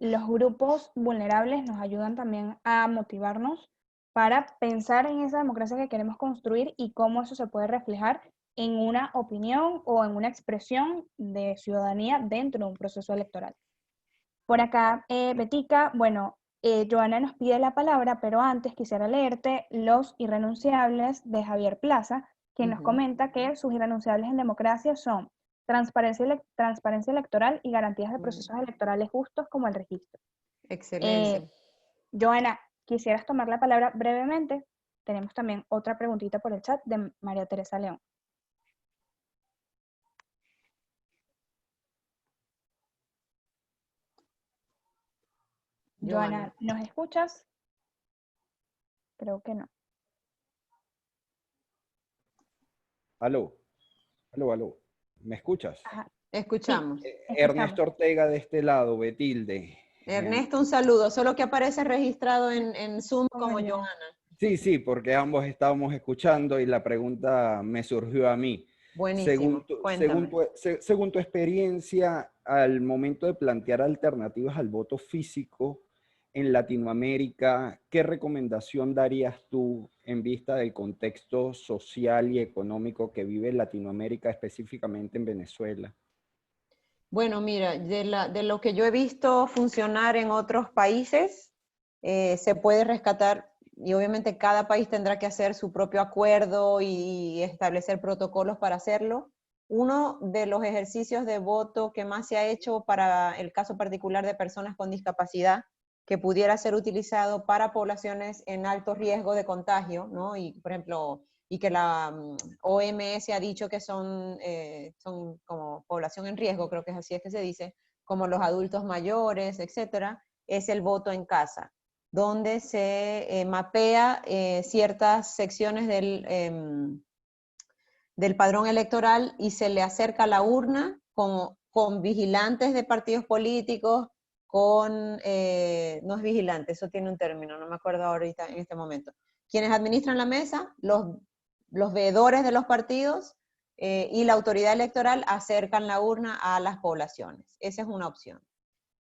los grupos vulnerables nos ayudan también a motivarnos para pensar en esa democracia que queremos construir y cómo eso se puede reflejar en una opinión o en una expresión de ciudadanía dentro de un proceso electoral. Por acá, Betica, bueno, Joana nos pide la palabra, pero antes quisiera leerte Los Irrenunciables de Javier Plaza, quien nos comenta que sus irrenunciables en democracia son transparencia electoral y garantías de procesos electorales justos como el registro. Excelente. Joana, ¿quisieras tomar la palabra brevemente? Tenemos también otra preguntita por el chat de María Teresa León. Joana, ¿nos escuchas? Creo que no. Aló. ¿Me escuchas? Ajá. Escuchamos. Sí, Ernesto Ortega de este lado, Betilde. Ernesto, un saludo. Solo que aparece registrado en Zoom como Joana. Sí, porque ambos estábamos escuchando y la pregunta me surgió a mí. Buenísimo. Según tu experiencia, al momento de plantear alternativas al voto físico en Latinoamérica, ¿qué recomendación darías tú en vista del contexto social y económico que vive Latinoamérica, específicamente en Venezuela? Bueno, mira, de lo que yo he visto funcionar en otros países, se puede rescatar, y obviamente cada país tendrá que hacer su propio acuerdo y establecer protocolos para hacerlo. Uno de los ejercicios de voto que más se ha hecho para el caso particular de personas con discapacidad, que pudiera ser utilizado para poblaciones en alto riesgo de contagio, ¿no? Y, por ejemplo, y que la OMS ha dicho que son como población en riesgo, creo que es así es que se dice, como los adultos mayores, etcétera, es el voto en casa, donde se mapea ciertas secciones del padrón electoral y se le acerca la urna con vigilantes de partidos políticos, no es vigilante, eso tiene un término, no me acuerdo ahorita en este momento. Quienes administran la mesa, los veedores de los partidos y la autoridad electoral acercan la urna a las poblaciones. Esa es una opción.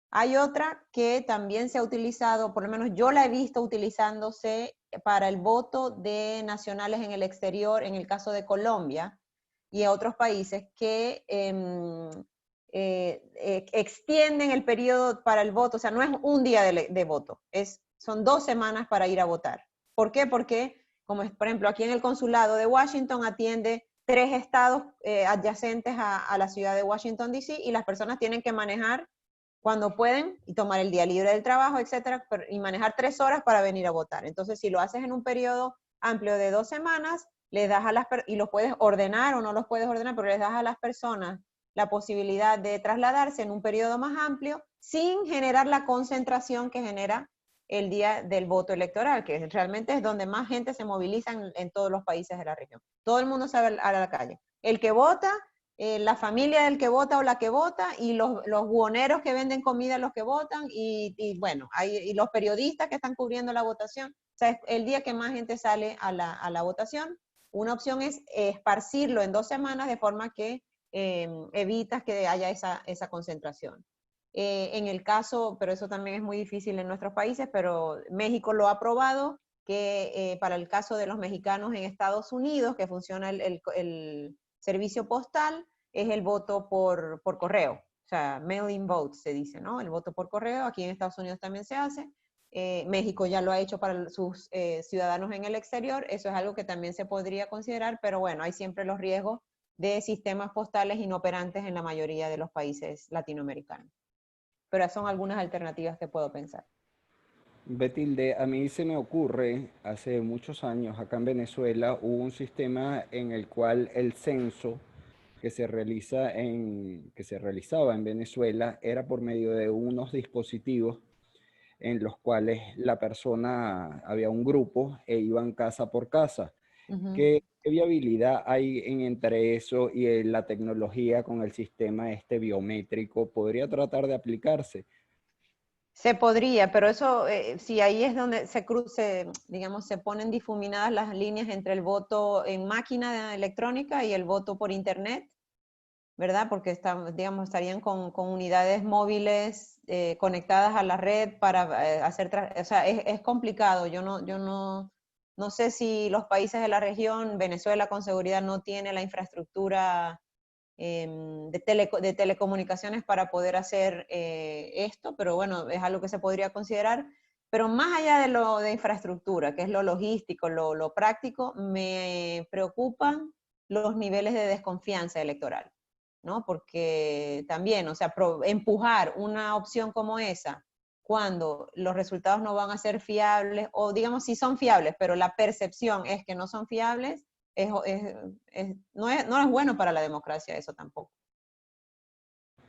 Hay otra que también se ha utilizado, por lo menos yo la he visto utilizándose para el voto de nacionales en el exterior, en el caso de Colombia y a otros países que extienden el periodo para el voto, o sea, no es un día de voto, son 2 semanas para ir a votar. ¿Por qué? Porque, como es, por ejemplo, aquí en el consulado de Washington atiende 3 estados adyacentes a la ciudad de Washington, D.C., y las personas tienen que manejar cuando pueden y tomar el día libre del trabajo, etcétera, y manejar 3 horas para venir a votar. Entonces, si lo haces en un periodo amplio de 2 semanas, les das y los puedes ordenar o no los puedes ordenar, pero les das a las personas la posibilidad de trasladarse en un periodo más amplio sin generar la concentración que genera el día del voto electoral, que realmente es donde más gente se moviliza en todos los países de la región. Todo el mundo sale a la calle. El que vota, la familia del que vota o la que vota, y los buhoneros que venden comida a los que votan, y bueno, y los periodistas que están cubriendo la votación. O sea, es el día que más gente sale a la votación. Una opción es esparcirlo en 2 semanas de forma que evitas que haya esa concentración. En el caso, pero eso también es muy difícil en nuestros países, pero México lo ha aprobado, que para el caso de los mexicanos en Estados Unidos, que funciona el servicio postal, es el voto por correo, o sea, mail-in vote se dice, ¿no? El voto por correo, aquí en Estados Unidos también se hace. México ya lo ha hecho para sus ciudadanos en el exterior, eso es algo que también se podría considerar, pero bueno, hay siempre los riesgos de sistemas postales inoperantes en la mayoría de los países latinoamericanos. Pero son algunas alternativas que puedo pensar. Betilde, a mí se me ocurre, hace muchos años acá en Venezuela hubo un sistema en el cual el censo que se realizaba en Venezuela era por medio de unos dispositivos en los cuales la persona, había un grupo e iban casa por casa. ¿Qué viabilidad hay entre eso y la tecnología con el sistema este biométrico? ¿Podría tratar de aplicarse? Se podría, pero eso, sí, ahí es donde digamos, se ponen difuminadas las líneas entre el voto en máquina electrónica y el voto por internet, ¿verdad? Porque digamos, estarían con unidades móviles conectadas a la red para o sea, es complicado. Yo no sé si los países de la región, Venezuela con seguridad no tiene la infraestructura de telecomunicaciones para poder hacer esto, pero bueno, es algo que se podría considerar. Pero más allá de infraestructura, que es lo logístico, lo práctico, me preocupan los niveles de desconfianza electoral, ¿no? Porque también, o sea, empujar una opción como esa cuando los resultados no van a ser fiables, o digamos sí son fiables, pero la percepción es que no son fiables, no es bueno para la democracia eso tampoco.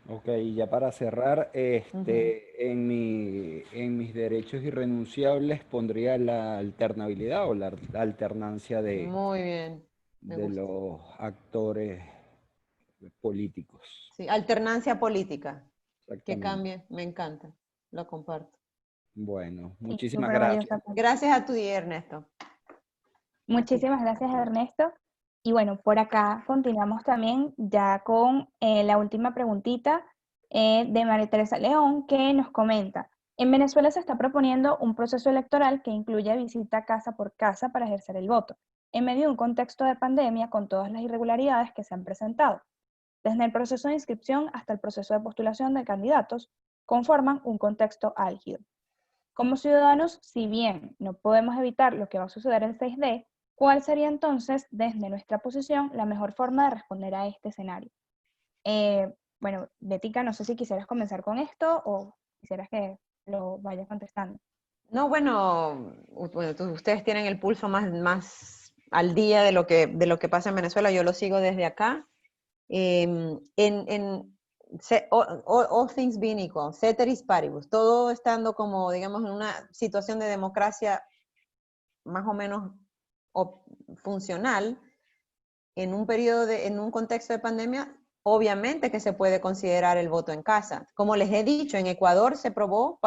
Ok, y ya para cerrar, en mis derechos irrenunciables pondría la alternabilidad o la alternancia Muy bien, me de gusta. los actores políticos. Sí, alternancia política, que Exactamente. cambie, me encanta, lo comparto. Bueno, Sí, muchísimas súper valiosa gracias. también. Gracias a tu día, Ernesto. Muchísimas gracias, Ernesto. Y bueno, por acá continuamos también ya con la última preguntita de María Teresa León, que nos comenta: en Venezuela se está proponiendo un proceso electoral que incluya visita casa por casa para ejercer el voto, en medio de un contexto de pandemia con todas las irregularidades que se han presentado. Desde el proceso de inscripción hasta el proceso de postulación de candidatos, conforman un contexto álgido. Como ciudadanos, si bien no podemos evitar lo que va a suceder el 6D, ¿cuál sería entonces, desde nuestra posición, la mejor forma de responder a este escenario? Bueno, Betica, no sé si quisieras comenzar con esto o quisieras que lo vaya contestando. No, bueno, ustedes tienen el pulso más al día de lo que pasa en Venezuela, yo lo sigo desde acá. All things being equal, ceteris paribus, todo estando como, digamos, en una situación de democracia más o menos funcional, en un periodo en un contexto de pandemia, obviamente que se puede considerar el voto en casa. Como les he dicho, en Ecuador se probó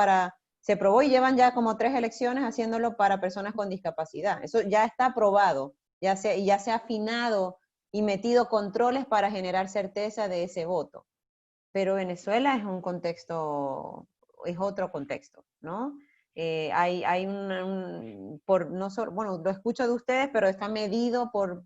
y llevan ya como 3 elecciones haciéndolo para personas con discapacidad. Eso ya está probado, ya se ha afinado y metido controles para generar certeza de ese voto. Pero Venezuela es otro contexto, ¿no? Hay bueno, lo escucho de ustedes, pero está medido por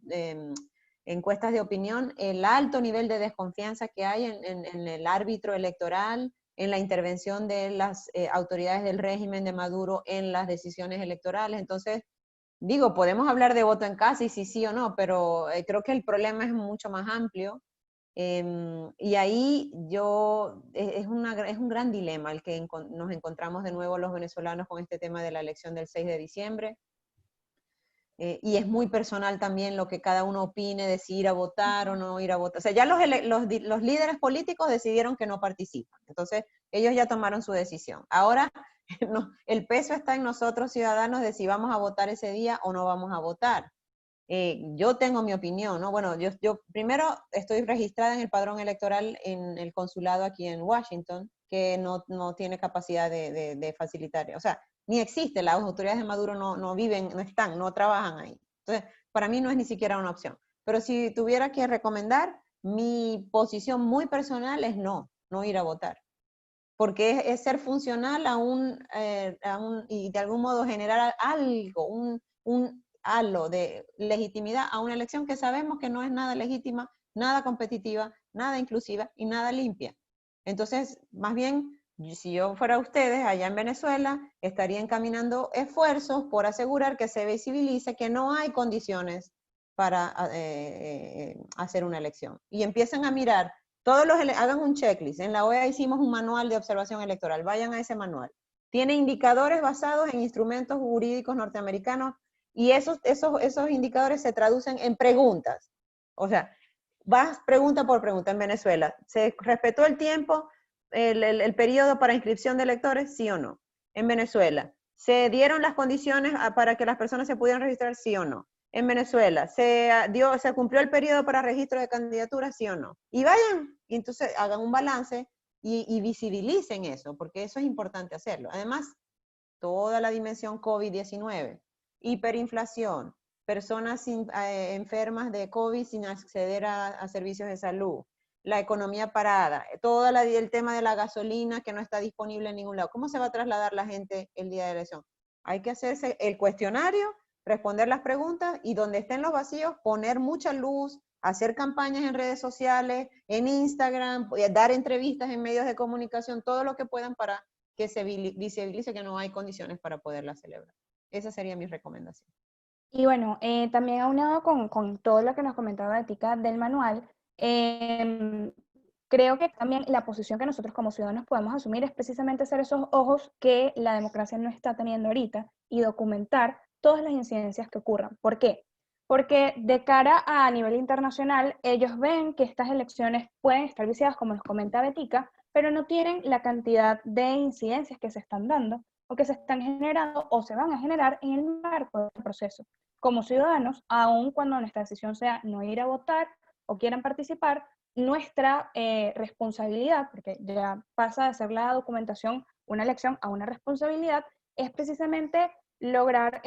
encuestas de opinión, el alto nivel de desconfianza que hay en el árbitro electoral, en la intervención de las autoridades del régimen de Maduro en las decisiones electorales. Entonces, digo, podemos hablar de voto en casa y si sí o no, pero creo que el problema es mucho más amplio. Y ahí es un gran dilema el que nos encontramos de nuevo los venezolanos con este tema de la elección del 6 de diciembre. Y es muy personal también lo que cada uno opine de si ir a votar o no ir a votar. O sea, ya los líderes políticos decidieron que no participan. Entonces, ellos ya tomaron su decisión. Ahora, el peso está en nosotros ciudadanos de si vamos a votar ese día o no vamos a votar. Yo tengo mi opinión, ¿no? Bueno, yo primero estoy registrada en el padrón electoral en el consulado aquí en Washington, que no tiene capacidad de facilitar, o sea, ni existe, las autoridades de Maduro no viven, no están, no trabajan ahí. Entonces, para mí no es ni siquiera una opción. Pero si tuviera que recomendar, mi posición muy personal es no ir a votar. Porque es ser funcional y de algún modo generar algo, un halo de legitimidad a una elección que sabemos que no es nada legítima, nada competitiva, nada inclusiva y nada limpia. Entonces, más bien, si yo fuera ustedes allá en Venezuela, estaría encaminando esfuerzos por asegurar que se visibilice que no hay condiciones para hacer una elección. Y empiezan a mirar, hagan un checklist. En la OEA hicimos un manual de observación electoral, vayan a ese manual. Tiene indicadores basados en instrumentos jurídicos norteamericanos y esos indicadores se traducen en preguntas. O sea, vas pregunta por pregunta. En Venezuela, ¿se respetó el tiempo, el periodo para inscripción de electores? ¿Sí o no? En Venezuela, ¿se dieron las condiciones para que las personas se pudieran registrar? ¿Sí o no? En Venezuela, ¿se cumplió el periodo para registro de candidaturas? ¿Sí o no? Y vayan, y entonces hagan un balance y visibilicen eso, porque eso es importante hacerlo. Además, toda la dimensión COVID-19, hiperinflación, personas enfermas de COVID sin acceder a servicios de salud, la economía parada, todo el tema de la gasolina que no está disponible en ningún lado. ¿Cómo se va a trasladar la gente el día de la elección? Hay que hacerse el cuestionario, responder las preguntas y donde estén los vacíos, poner mucha luz, hacer campañas en redes sociales, en Instagram, dar entrevistas en medios de comunicación, todo lo que puedan para que se visibilice que no hay condiciones para poderla celebrar. Esa sería mi recomendación. Y bueno, también aunado con todo lo que nos comentaba Tika del manual, creo que también la posición que nosotros como ciudadanos podemos asumir es precisamente ser esos ojos que la democracia no está teniendo ahorita y documentar todas las incidencias que ocurran. ¿Por qué? Porque de cara a nivel internacional, ellos ven que estas elecciones pueden estar viciadas, como nos comenta Betica, pero no tienen la cantidad de incidencias que se están dando o que se están generando o se van a generar en el marco de este proceso. Como ciudadanos, aun cuando nuestra decisión sea no ir a votar o quieran participar, nuestra responsabilidad, porque ya pasa de ser la documentación una elección a una responsabilidad, es precisamente lograr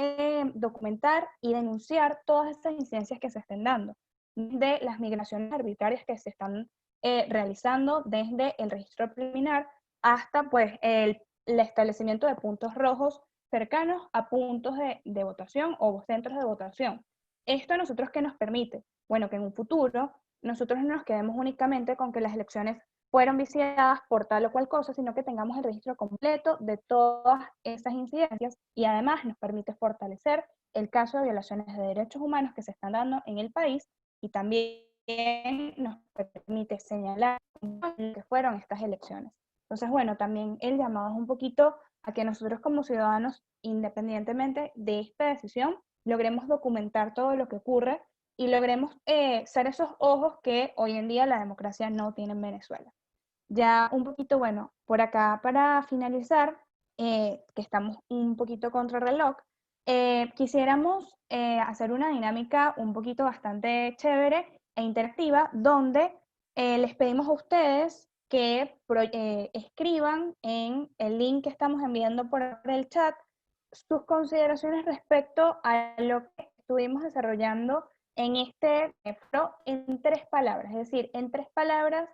documentar y denunciar todas estas incidencias que se estén dando, de las migraciones arbitrarias que se están realizando desde el registro preliminar hasta pues el establecimiento de puntos rojos cercanos a puntos de votación o centros de votación. ¿Esto a nosotros qué nos permite? Bueno, que en un futuro nosotros no nos quedemos únicamente con que las elecciones fueron viciadas por tal o cual cosa, sino que tengamos el registro completo de todas esas incidencias y además nos permite fortalecer el caso de violaciones de derechos humanos que se están dando en el país y también nos permite señalar que fueron estas elecciones. Entonces, bueno, también el llamado es un poquito a que nosotros como ciudadanos, independientemente de esta decisión, logremos documentar todo lo que ocurre y logremos ser esos ojos que hoy en día la democracia no tiene en Venezuela. Ya un poquito, bueno, por acá para finalizar, que estamos un poquito contra el reloj, quisiéramos hacer una dinámica un poquito bastante chévere e interactiva, donde les pedimos a ustedes que escriban en el link que estamos enviando por el chat sus consideraciones respecto a lo que estuvimos desarrollando en este foro en 3 palabras, es decir, en 3 palabras,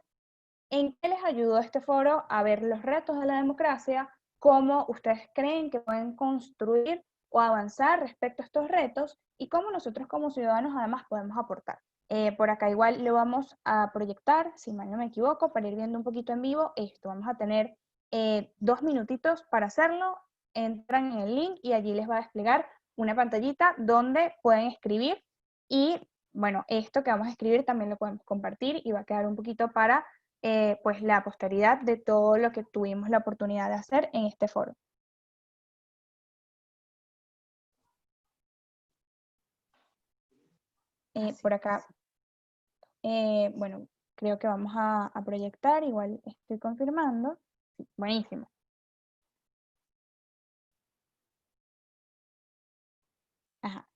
¿en qué les ayudó este foro a ver los retos de la democracia? ¿Cómo ustedes creen que pueden construir o avanzar respecto a estos retos? Y cómo nosotros como ciudadanos además podemos aportar. Por acá igual lo vamos a proyectar, si mal no me equivoco, para ir viendo un poquito en vivo esto. Vamos a tener 2 minutitos para hacerlo. Entran en el link y allí les va a desplegar una pantallita donde pueden escribir y bueno, esto que vamos a escribir también lo podemos compartir y va a quedar un poquito para pues la posteridad de todo lo que tuvimos la oportunidad de hacer en este foro. Por acá, bueno, creo que vamos a proyectar, igual estoy confirmando. Sí, buenísimo. Ajá.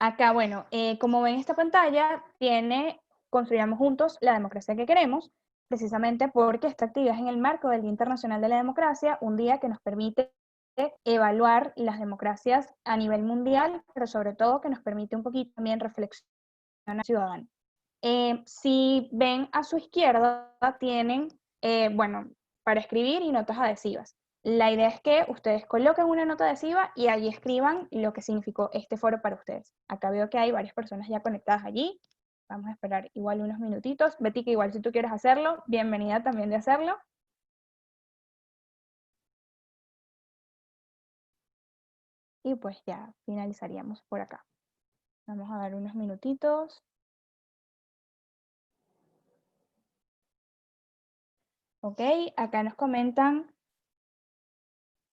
Acá, bueno, como ven esta pantalla, tiene Construyamos Juntos la Democracia que Queremos, precisamente porque esta actividad es en el marco del Día Internacional de la Democracia, un día que nos permite evaluar las democracias a nivel mundial, pero sobre todo que nos permite un poquito también reflexionar ciudadano. Si ven a su izquierda, tienen, bueno, para escribir y notas adhesivas. La idea es que ustedes coloquen una nota adhesiva y allí escriban lo que significó este foro para ustedes. Acá veo que hay varias personas ya conectadas allí. Vamos a esperar igual unos minutitos. Betty, que igual si tú quieres hacerlo, bienvenida también de hacerlo. Y pues ya finalizaríamos por acá. Vamos a dar unos minutitos. Ok, acá nos comentan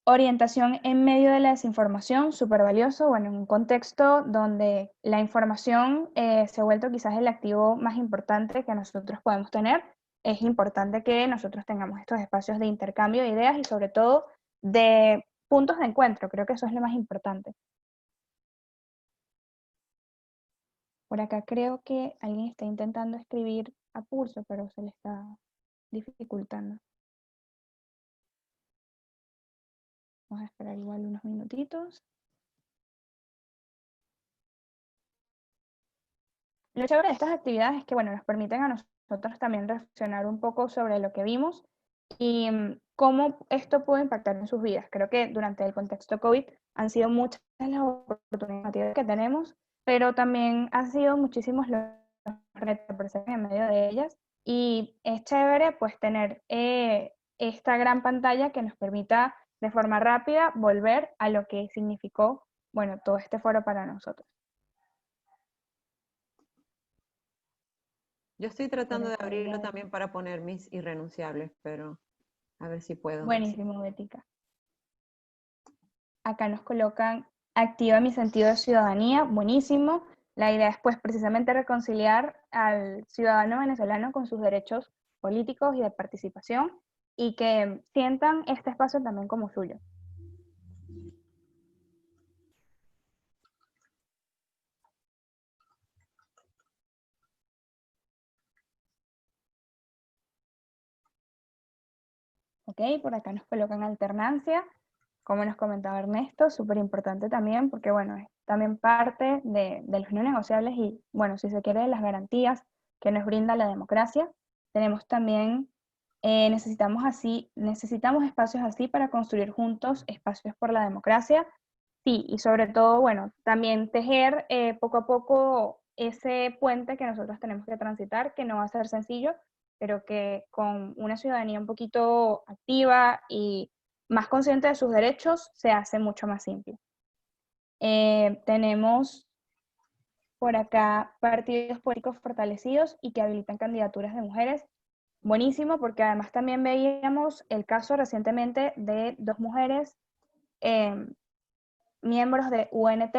orientación en medio de la desinformación, súper valioso, bueno, en un contexto donde la información se ha vuelto quizás el activo más importante que nosotros podemos tener, es importante que nosotros tengamos estos espacios de intercambio de ideas y sobre todo de puntos de encuentro, creo que eso es lo más importante. Por acá creo que alguien está intentando escribir a pulso, pero se le está dificultando. Vamos a esperar igual unos minutitos. Lo chévere de estas actividades es que, bueno, nos permiten a nosotros también reflexionar un poco sobre lo que vimos y cómo esto puede impactar en sus vidas. Creo que durante el contexto COVID han sido muchas las oportunidades que tenemos, pero también han sido muchísimos los retos en medio de ellas. Y es chévere pues tener esta gran pantalla que nos permita de forma rápida volver a lo que significó, bueno, todo este foro para nosotros. Yo estoy tratando de abrirlo también para poner mis irrenunciables, pero a ver si puedo. Buenísimo, Betica. Acá nos colocan activa mi sentido de ciudadanía, buenísimo. La idea es pues precisamente reconciliar al ciudadano venezolano con sus derechos políticos y de participación y que sientan este espacio también como suyo. Ok, por acá nos colocan alternancia, como nos comentaba Ernesto, súper importante también porque bueno, es también parte de los no negociables y bueno, si se quiere, de las garantías que nos brinda la democracia. Tenemos también, necesitamos espacios así para construir juntos espacios por la democracia. Sí, y sobre todo, bueno, también tejer poco a poco ese puente que nosotros tenemos que transitar, que no va a ser sencillo, pero que con una ciudadanía un poquito activa y más consciente de sus derechos se hace mucho más simple. Tenemos por acá partidos políticos fortalecidos y que habilitan candidaturas de mujeres. Buenísimo, porque además también veíamos el caso recientemente de 2 mujeres miembros de UNT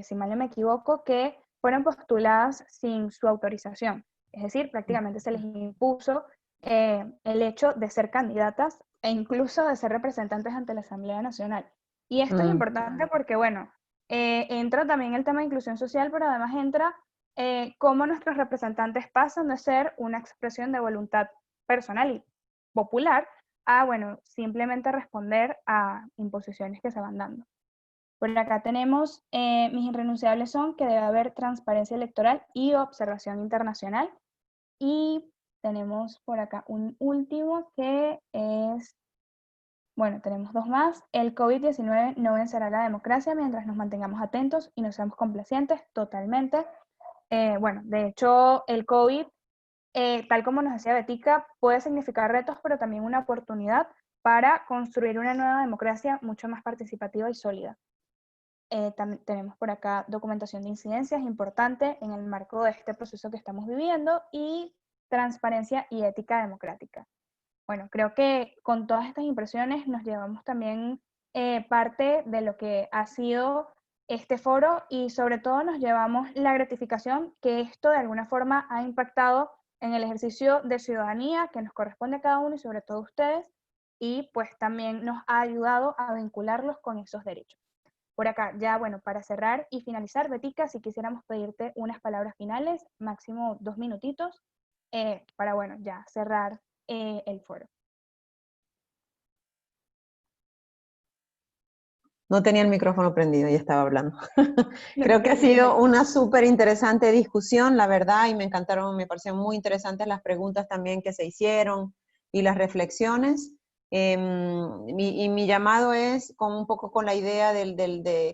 si mal no me equivoco, que fueron postuladas sin su autorización. Es decir, prácticamente se les impuso el hecho de ser candidatas e incluso de ser representantes ante la Asamblea Nacional. Y esto es importante porque, bueno, entra también el tema de inclusión social, pero además entra cómo nuestros representantes pasan de ser una expresión de voluntad personal y popular a, bueno, simplemente responder a imposiciones que se van dando. Por acá tenemos, mis irrenunciables son que debe haber transparencia electoral y observación internacional. Y tenemos por acá un último que es, bueno, tenemos dos más. El COVID-19 no vencerá la democracia mientras nos mantengamos atentos y no seamos complacientes, totalmente. Bueno, de hecho, el COVID, tal como nos decía Betica, puede significar retos, pero también una oportunidad para construir una nueva democracia mucho más participativa y sólida. También tenemos por acá documentación de incidencias importante en el marco de este proceso que estamos viviendo y transparencia y ética democrática. Bueno, creo que con todas estas impresiones nos llevamos también parte de lo que ha sido este foro y sobre todo nos llevamos la gratificación que esto de alguna forma ha impactado en el ejercicio de ciudadanía que nos corresponde a cada uno y sobre todo a ustedes, y pues también nos ha ayudado a vincularlos con esos derechos. Por acá, ya bueno, para cerrar y finalizar, Betica, si quisiéramos pedirte unas palabras finales, máximo 2 minutitos, para bueno, ya cerrar el foro. No tenía el micrófono prendido y estaba hablando. Creo que ha sido una súper interesante discusión, la verdad, y me encantaron, me parecieron muy interesantes las preguntas también que se hicieron y las reflexiones. Y mi llamado es un poco con la idea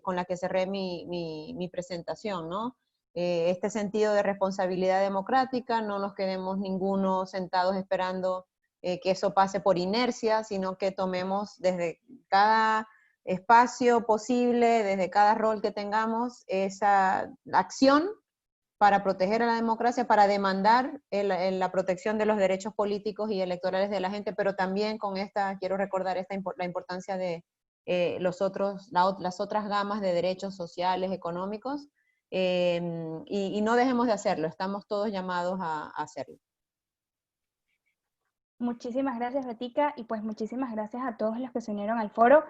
con la que cerré mi presentación, ¿no? Este sentido de responsabilidad democrática, no nos quedemos ninguno sentados esperando que eso pase por inercia, sino que tomemos desde cada espacio posible, desde cada rol que tengamos, esa acción para proteger a la democracia, para demandar la protección de los derechos políticos y electorales de la gente, pero también con esta, quiero recordar la importancia de las otras gamas de derechos sociales, económicos, y no dejemos de hacerlo, estamos todos llamados a hacerlo. Muchísimas gracias, Betica, y pues muchísimas gracias a todos los que se unieron al foro.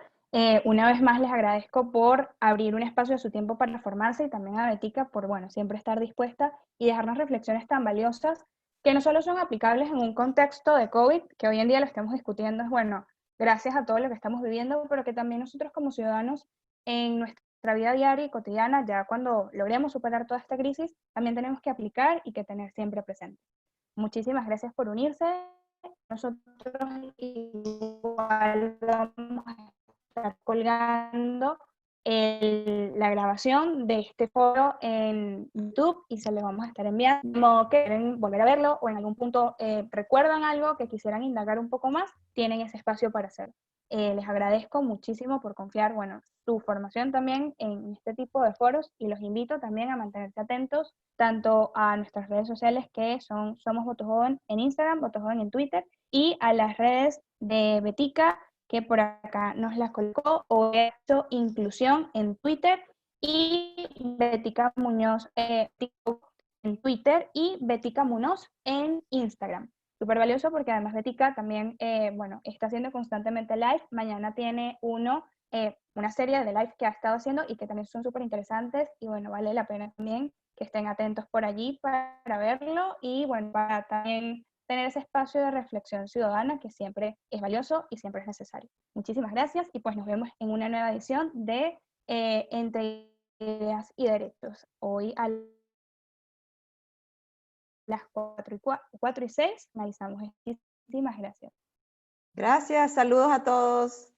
Una vez más les agradezco por abrir un espacio de su tiempo para formarse y también a Betica por, bueno, siempre estar dispuesta y dejarnos reflexiones tan valiosas que no solo son aplicables en un contexto de COVID, que hoy en día lo estamos discutiendo, es bueno, gracias a todo lo que estamos viviendo, pero que también nosotros como ciudadanos en nuestra vida diaria y cotidiana, ya cuando logremos superar toda esta crisis, también tenemos que aplicar y que tener siempre presente. Muchísimas gracias por unirse. Nosotros igual vamos a estar colgando la grabación de este foro en YouTube y se les vamos a estar enviando. Como quieren volver a verlo o en algún punto recuerdan algo que quisieran indagar un poco más, tienen ese espacio para hacerlo. Les agradezco muchísimo por confiar, bueno, su formación también en este tipo de foros y los invito también a mantenerse atentos tanto a nuestras redes sociales que son Somos Voto Joven en Instagram, Voto Joven en Twitter, y a las redes de Betica, que por acá nos las colocó, o hecho Inclusión en Twitter, y Betica Muñoz en Twitter, y Betica Muñoz en Instagram. Súper valioso porque además Betica también, bueno, está haciendo constantemente live. Mañana tiene una serie de live que ha estado haciendo y que también son súper interesantes y bueno, vale la pena también que estén atentos por allí para verlo y bueno, para también tener ese espacio de reflexión ciudadana que siempre es valioso y siempre es necesario. Muchísimas gracias y pues nos vemos en una nueva edición de Entre Ideas y Derechos. Hoy a las 4 y 6 analizamos. Muchísimas gracias. Gracias, saludos a todos.